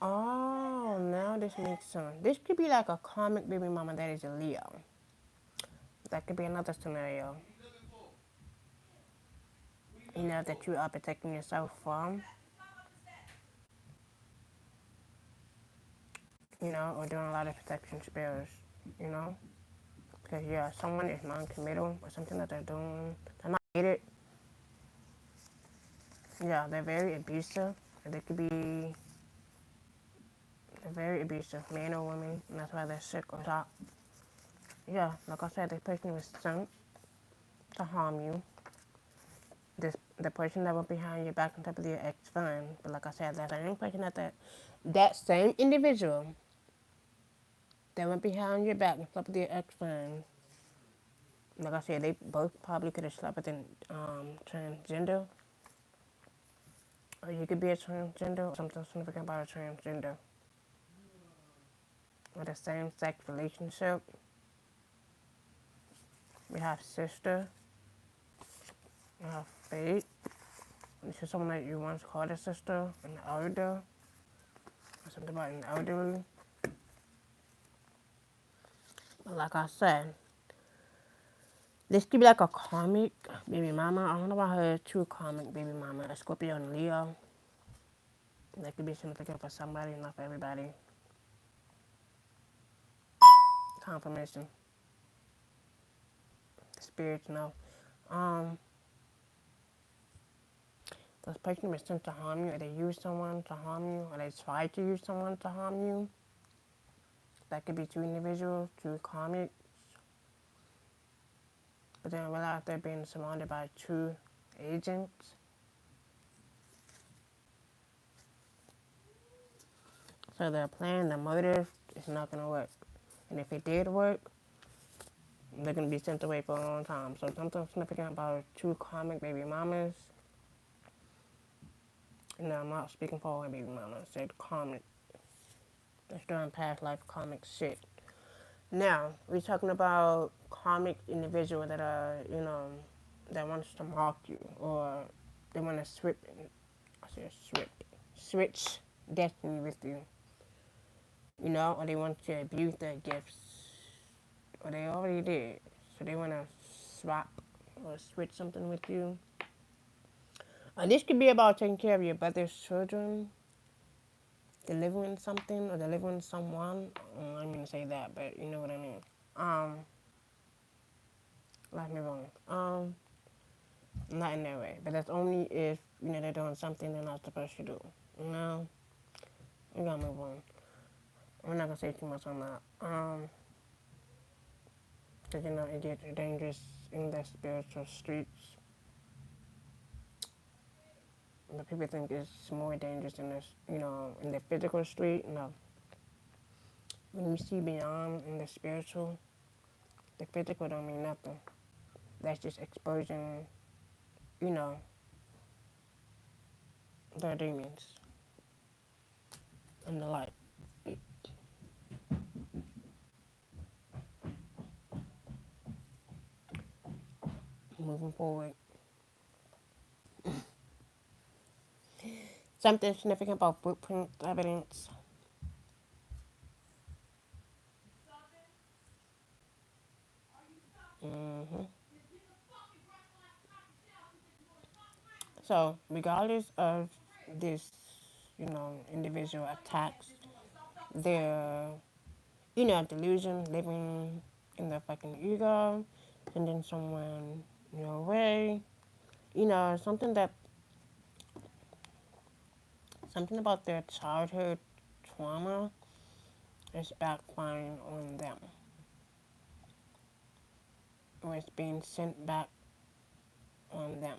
Oh, now this makes sense. This could be like a comic baby mama that is a Leo. That could be another scenario. You know, that you are protecting yourself from. You know, or doing a lot of protection spells. You know? Because, yeah, someone is non-committal or something that they're doing. They're not hated. Yeah, they're very abusive. They could be very abusive, man or woman, and that's why they're sick or top. Yeah, like I said, this person was sent to harm you. The person that went behind your back on top of your ex fine, but like I said, that same person that same individual that went behind your back and slept with your ex fine. Like I said, they both probably could have slept with a transgender, or you could be a transgender, or something significant about a transgender, or the same sex relationship. We have sister. We have fate. This is someone that you once called a sister, an elder, or something about an elderly. But like I said, this could be like a karmic baby mama. I don't know about her true karmic baby mama, a Scorpio and Leo. That could be significant for somebody, not for everybody. Confirmation. Spirits know. Um, this person was sent to harm you, or they use someone to harm you, or they try to use someone to harm you. That could be two individuals, two karmics. But then realize they're being surrounded by two agents. So their plan, their motive is not going to work. And if it did work, they're going to be sent away for a long time. So something significant about two karmic baby mamas. No, I'm not speaking for all baby mamas. I said karmic. That's doing past life karmic shit. Now, we're talking about karmic individuals that are, that wants to mock you. Or they want to switch destiny with you. Or they want to abuse their gifts. Or they already did. So they want to swap or switch something with you. This could be about taking care of your brother's children, delivering something or delivering someone. I didn't mean to say that, but you know what I mean. Let me wrong. Not in that way, but that's only if they're doing something they're not supposed to do. We gotta move on. I'm not gonna say too much on that. Because it gets dangerous in the spiritual streets. But people think it's more dangerous in this, in the physical street. No. When you see beyond in the spiritual, the physical don't mean nothing. That's just exposing, you know, their demons and the light. Moving forward. Something significant about footprint evidence. hmm So, regardless of this, individual attacks their, delusion, living in their fucking ego, sending someone your way, something about their childhood trauma is backfiring on them, or it's being sent back on them.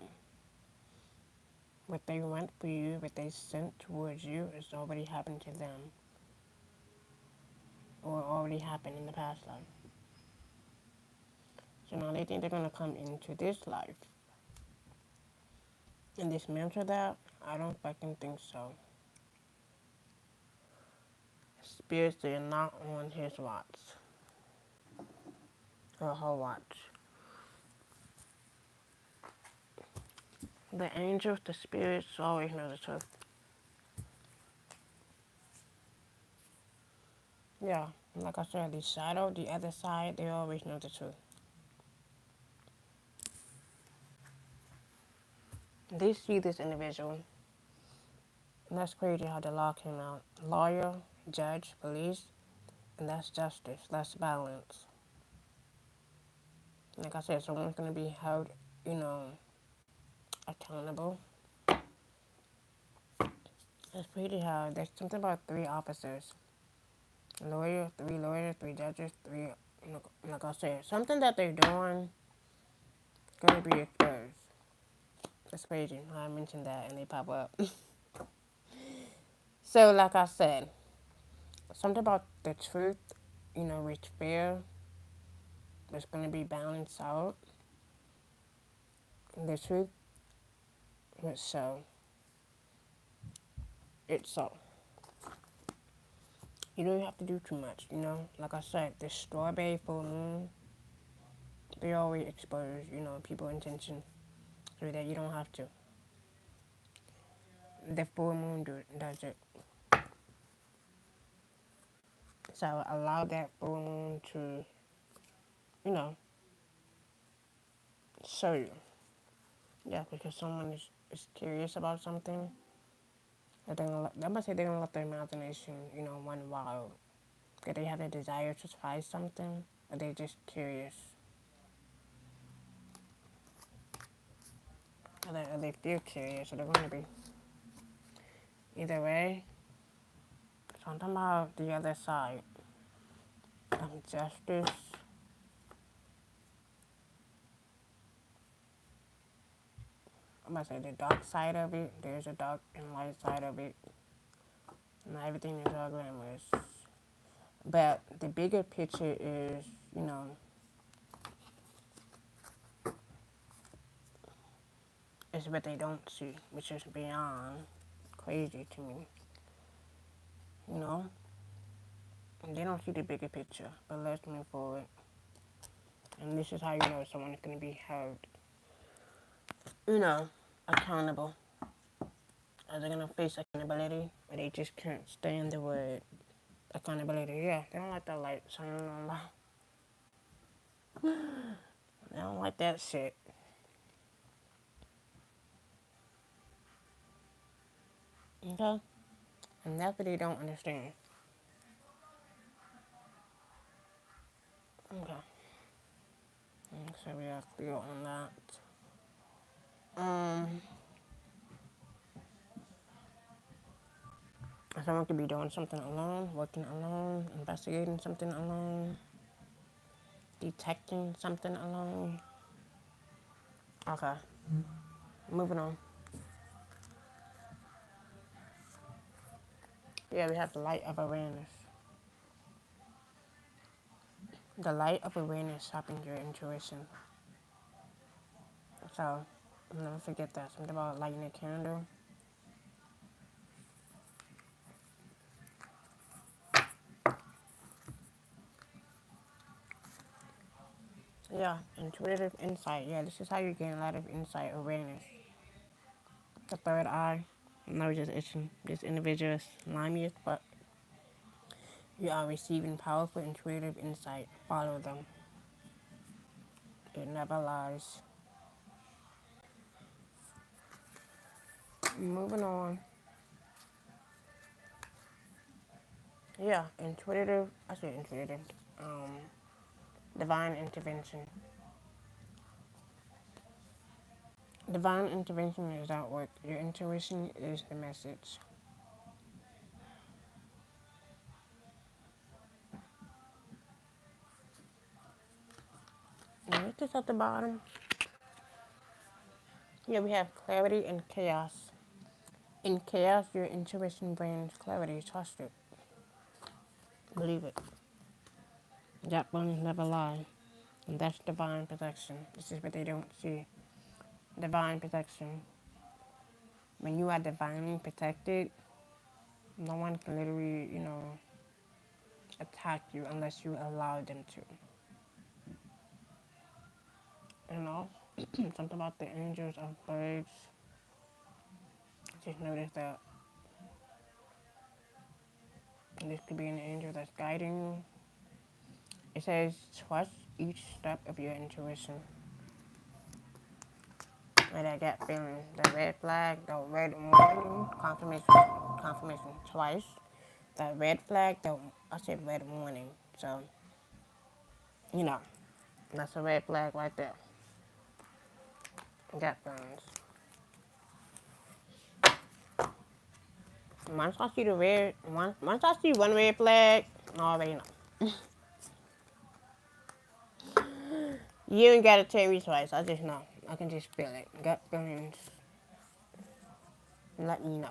what they want for you, what they sent towards you, is already happened to them or already happened in the past life. So now they think they're going to come into this life and dismantle that. I don't fucking think so. Spirits are not on his watch or her watch. The angels, the spirits always know the truth. Yeah, like I said, the shadow, the other side, they always know the truth. They see this individual. And that's crazy how the law came out. Lawyer, judge, police, and that's justice. That's balance. Like I said, someone's going to be held, accountable. It's pretty hard. There's something about 3 officers. Lawyer, 3 lawyers, 3 judges, 3, like I said, something that they're doing is going to be exposed. That's crazy how I mentioned that and they pop up. So, like I said, something about the truth, with fear, is going to be balanced out. The truth would show. It's so. You don't have to do too much, Like I said, the strawberry full moon, they always expose, people's intention so that you don't have to. The full moon does it. So allow that full moon to, you know, show you. Yeah, because someone is curious about something, I'm gonna say they're gonna let their imagination, run wild. That they have a desire to try something, or they're just curious. Or they feel curious, or they're gonna be. Either way, something about the other side. Justice. I'm gonna say the dark side of it. There's a dark and light side of it. Not everything is all glamorous. But the bigger picture is, is what they don't see, which is beyond crazy to me. You know? And they don't see the bigger picture. But let's move forward. And this is how you know someone is going to be held, accountable. Are they going to face accountability? Or they just can't stand the word accountability? Yeah, they don't like that light shining on them. They don't like that shit. Okay? And that's what they don't understand. Okay. So we are clear on that. Someone could be doing something alone, working alone, investigating something alone, detecting something alone. Okay. Moving on. Yeah, we have the light of awareness. The light of awareness sharpens your intuition. So, never forget that. Something about lighting a candle. Yeah, intuitive insight. Yeah, this is how you gain a lot of insight, awareness. The third eye. No, just itching. This individual is slimy as fuck. You are receiving powerful intuitive insight. Follow them. It never lies. Moving on. Yeah, intuitive. I say intuitive. Divine intervention. Divine intervention is at work. Your intuition is the message. And this is at the bottom. Yeah, we have clarity and chaos. In chaos, your intuition brings clarity. Trust it. Believe it. That bones never lie. And that's divine protection. This is what they don't see. Divine protection. When you are divinely protected, no one can literally, attack you unless you allow them to. You know? Something about the angels of birds. Just notice that this could be an angel that's guiding you. It says, trust each step of your intuition. And I got feeling the red flag, the red warning, confirmation twice. The red flag, I said red warning. So, you know, that's a red flag right there. Got feelings. Once I see the red, once I see one red flag, I already know. You ain't gotta tell me twice. I just know. I can just feel it. Gut feelings. Let me know.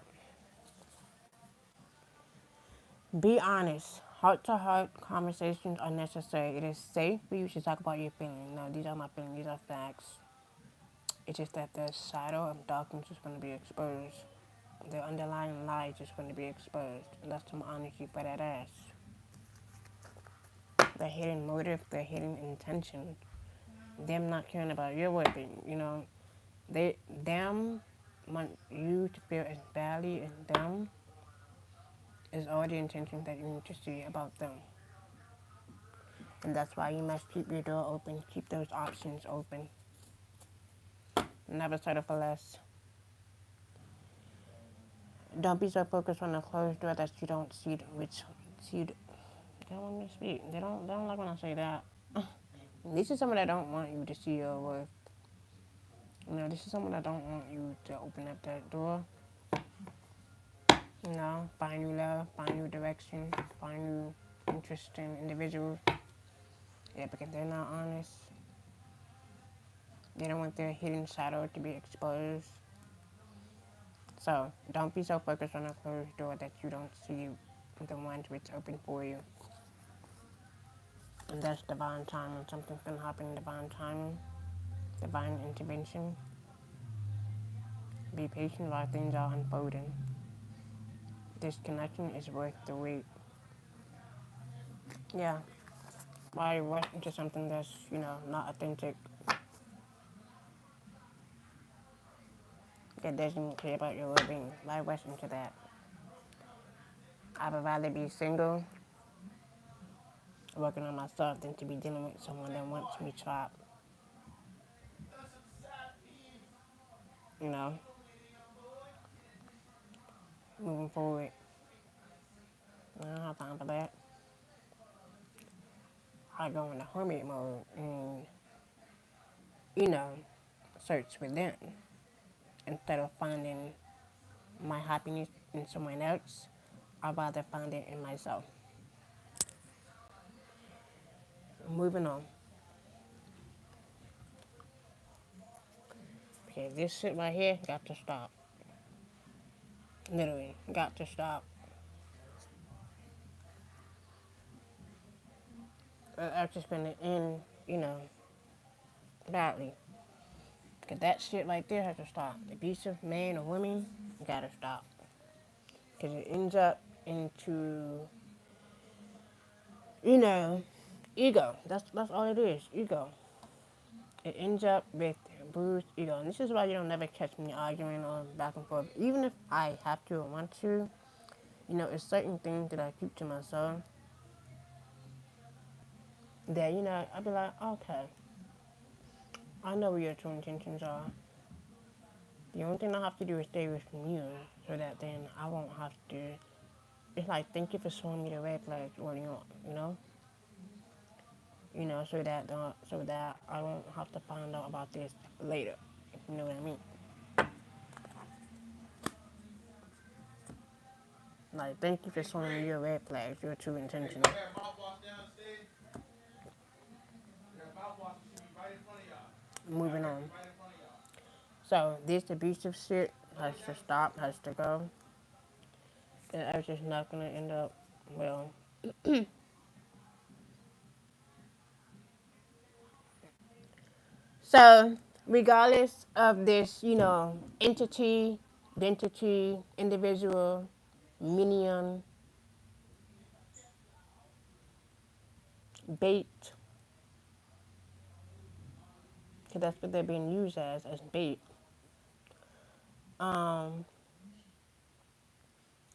Be honest. Heart-to-heart conversations are necessary. It is safe for you to talk about your feelings. No, these are my feelings. These are facts. It's just that the shadow of darkness is going to be exposed. The underlying lies is going to be exposed. And that's some honesty for that ass. The hidden motive, the hidden intention. Them not caring about your well-being, them want you to feel as badly as them is all the intention that you need to see about them. And that's why you must keep your door open, keep those options open. Never settle for less. Don't be so focused on the closed door that you don't see they don't want me to speak. They don't like when I say that. This is someone that don't want you to see your worth. This is someone that don't want you to open up that door. Find new love, find new direction, find new interesting individuals. Yeah, because they're not honest. They don't want their hidden shadow to be exposed. So don't be so focused on a closed door that you don't see the ones which open for you. And that's divine timing. Something's gonna happen in divine timing, divine intervention. Be patient while things are unfolding. This connection is worth the wait. Yeah. Why rush into something that's, not authentic? That doesn't care about your well-being. Why rush into that? I would rather be single, working on myself, than to be dealing with someone that wants me trapped. Moving forward. I don't have time for that. I go into hermit mode and, you know, search within instead of finding my happiness in someone else. I'd rather find it in myself. Moving on. Okay, this shit right here got to stop. Literally, got to stop. I've just been in, badly. Because that shit right there has to stop. Abusive man or woman, gotta stop. Because it ends up into, ego. That's all it is, ego. It ends up with bruised ego. And this is why you don't never catch me arguing or back and forth. Even if I have to or want to, it's certain things that I keep to myself that, I'll be like, okay, I know what your true intentions are. The only thing I have to do is stay away from you so that then I won't have to. It's like, thank you for showing me the red flags early on, so that I won't have to find out about this later, if you know what I mean. Like, thank you for showing me your red flags, your true intentions. Moving on. So, this abusive shit, has to stop, has to go. It's just not going to end up well. So, regardless of this, entity, identity, individual, minion, bait, because that's what they're being used as bait, um,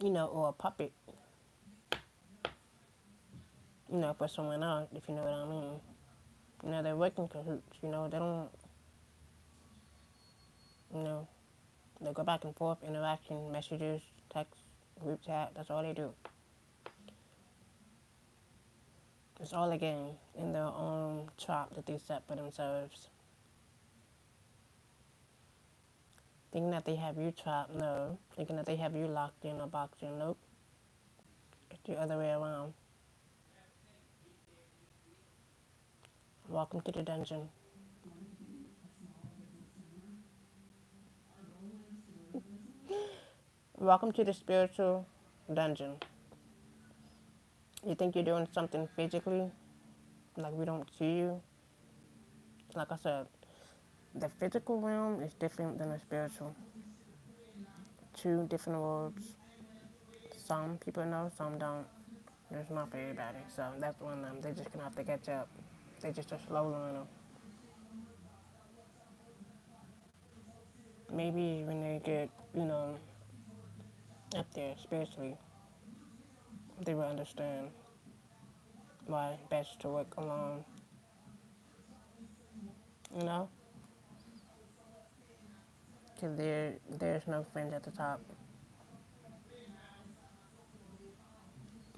or a puppet, for someone else, if you know what I mean. They're working cahoots, they don't, you know, they go back and forth, interaction, messages, text, group chat, that's all they do. It's all a game in their own trap that they set for themselves. Thinking that they have you trapped, no. Thinking that they have you locked in or boxed in, nope. It's the other way around. Welcome to the dungeon. Welcome to the spiritual dungeon. You think you're doing something physically, like we don't see you? Like I said, the physical realm is different than the spiritual. Two different worlds. Some people know, some don't. It's not for everybody. So that's one of them. They're just gonna have to catch up. They just a slow learner. Maybe when they get, up there spiritually, they will understand why it's best to work alone. You know, because there's no friends at the top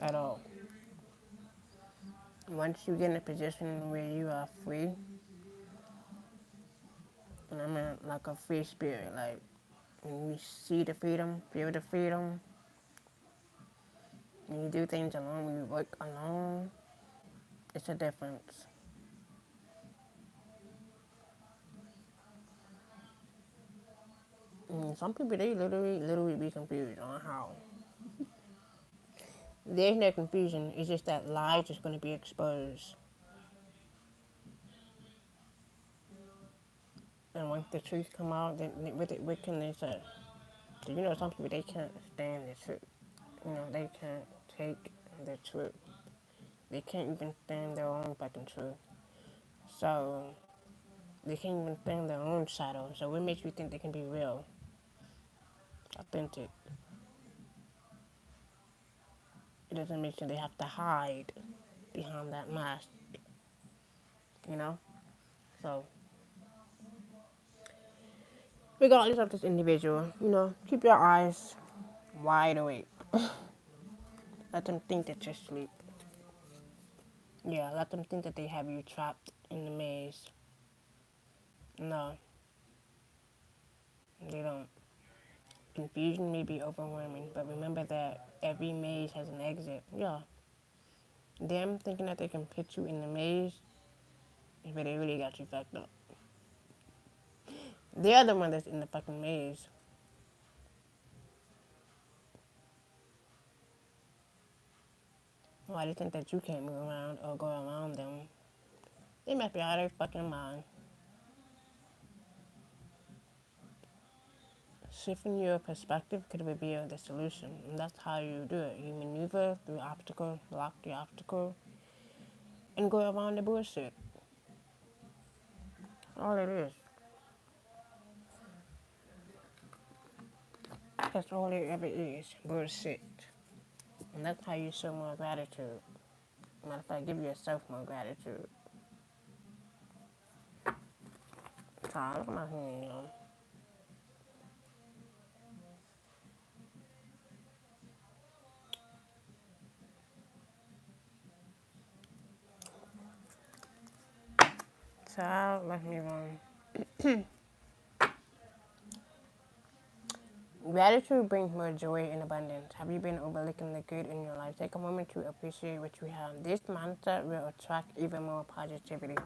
at all. Once you get in a position where you are free, and I mean like a free spirit, like when you see the freedom, feel the freedom, when you do things alone, when you work alone, it's a difference. Some people they literally be confused on how. There's no confusion. It's just that lies is going to be exposed, and once the truth come out, then what can they say? So, some people they can't stand the truth. They can't take the truth. They can't even stand their own fucking truth. So they can't even stand their own shadow. So what makes you think they can be real, authentic? It doesn't make sense. They have to hide behind that mask. You know. So regardless of this individual, keep your eyes wide awake. Let them think that you're asleep. Yeah, let them think that they have you trapped in the maze. No, they don't. Confusion may be overwhelming, but remember that every maze has an exit. Yeah. Them thinking that they can put you in the maze is where they really got you fucked up. They're the one that's in the fucking maze. Why do you think that you can't move around or go around them? They might be out of their fucking mind. Shifting your perspective could reveal the solution, and that's how you do it. You maneuver through obstacle, block the obstacle, and go around the bullshit. All it is. That's all it ever is. Bullshit. And that's how you show more gratitude. Matter of fact, give yourself more gratitude. So look at my hand. So let me run. Gratitude brings more joy and abundance. Have you been overlooking the good in your life? Take a moment to appreciate what you have. This mindset will attract even more positivity.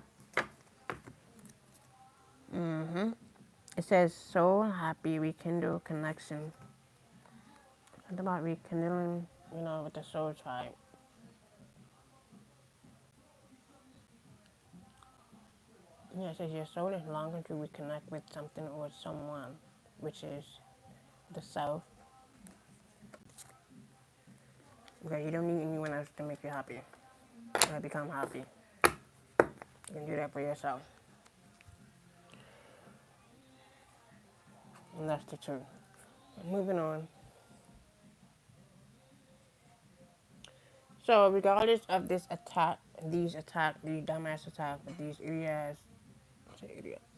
It says, so happy rekindle connection. Something about rekindling, with the soul tribe. Yeah, it says your soul is longing to reconnect with something or someone, which is the self. Okay, you don't need anyone else to make you happy. To become happy. You can do that for yourself. And that's the truth. Moving on. So regardless of these dumbass attacks that these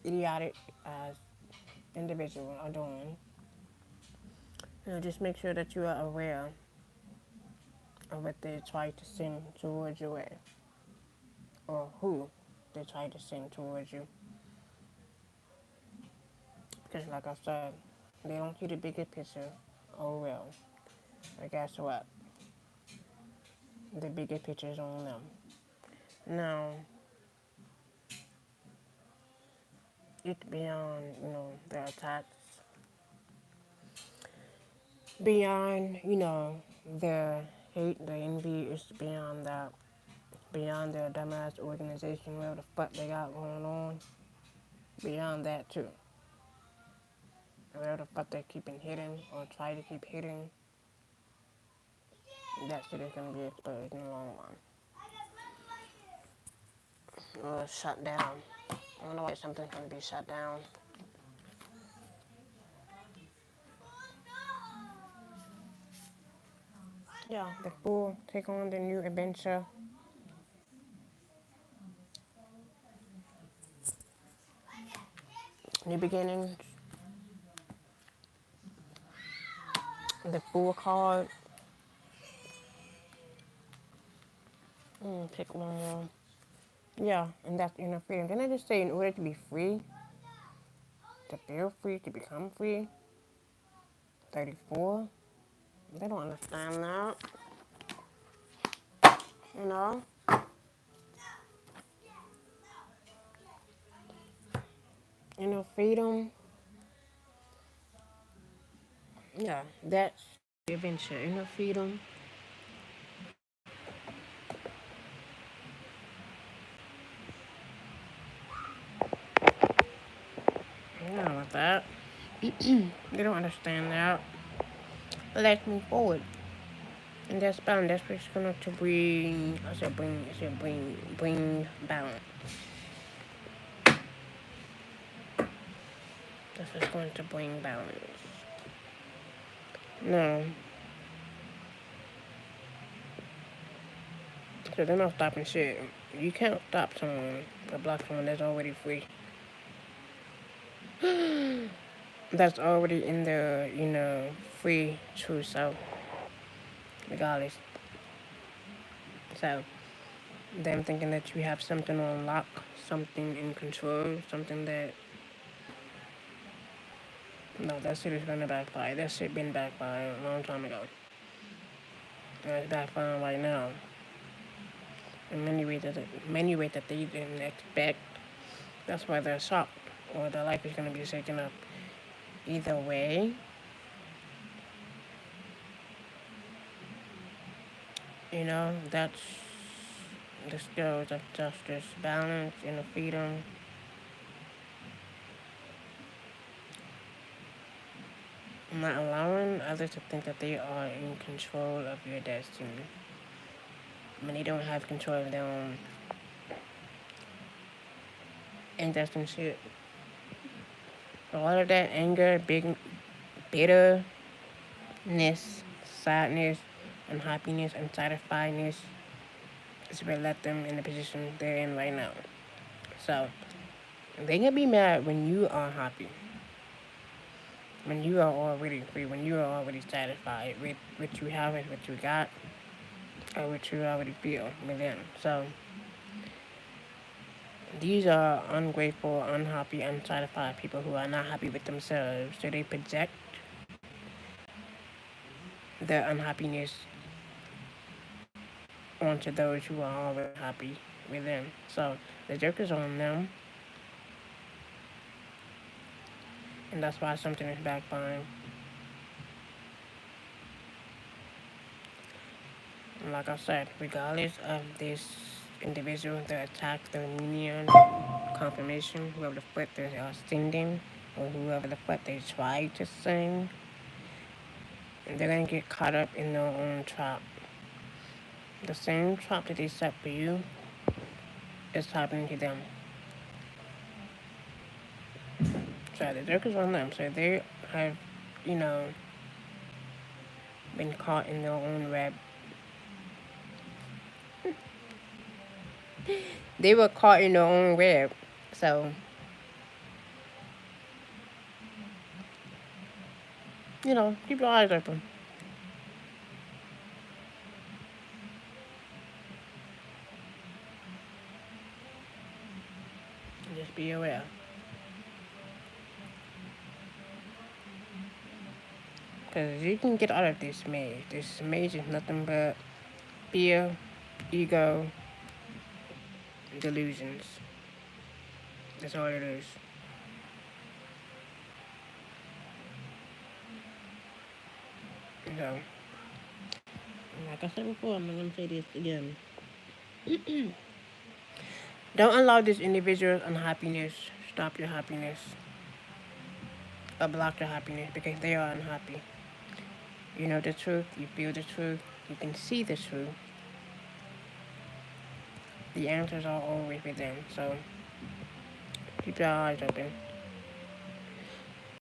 idiotic as individuals are doing, just make sure that you are aware of what they try to send towards your way, or who they try to send towards you. Because like I said, they don't see the bigger picture. Oh well. But guess what? The bigger picture is on them. Now, it's beyond, their attacks, beyond, their hate, their envy. It's beyond that, beyond their dumbass organization, whatever the fuck they got going on. Beyond that too. Whatever the fuck they're keeping hidden or try to keep hidden, that shit is gonna be exposed in the long run. Or shut down. I don't know why something's gonna be shut down. Yeah, the fool take on the new adventure. New beginnings. The fool card. Pick one more. Yeah, and that's inner freedom. Didn't I just say in order to be free, to feel free, to become free? 34. They don't understand that. You know? Inner freedom. Yeah, that's the adventure. Inner freedom. Yeah, with that. They don't understand that. But let's move forward. And that's balance. That's what's going to bring, bring balance. That's what's going to bring balance. No. So they're not stopping shit. You can't stop someone or block someone that's already free. That's already in their, free true self. Regardless. So, them thinking that you have something on lock, something in control, something that, no, that shit is gonna backfire. That shit been backfiring a long time ago. And it's backfiring right now. In many ways that they didn't expect. That's why they're shocked, or their life is gonna be shaken up. Either way, that's the skills of justice, balance, inner freedom. Not allowing others to think that they are in control of your destiny when they don't have control of their own. And that's some shit. All of that anger, bitterness, sadness, unhappiness, unsatisfiedness is what left them in the position they're in right now. So, they can be mad when you are happy. When you are already free, when you are already satisfied with what you have and what you got, or what you already feel within. So, these are ungrateful, unhappy, unsatisfied people who are not happy with themselves. So they project their unhappiness onto those who are already happy with them. So the joke is on them. And that's why something is backfiring. And like I said, regardless of this individual that attacked the union confirmation, whoever the fuck they are sending, or whoever the fuck they tried to send, they're gonna get caught up in their own trap. The same trap that they set for you is happening to them. So the joke is on them. So they have, you know, been caught in their own web. They were caught in their own web. So, you know, keep your eyes open. Just be aware. Because you can get out of this maze. This maze is nothing but fear, ego, delusions. That's all it is. So, like I said before, I'm not going to say this again. Don't allow this individual's unhappiness stop your happiness or block your happiness because they are unhappy. You know the truth, you feel the truth, you can see the truth. The answers are always within. So keep your eyes open.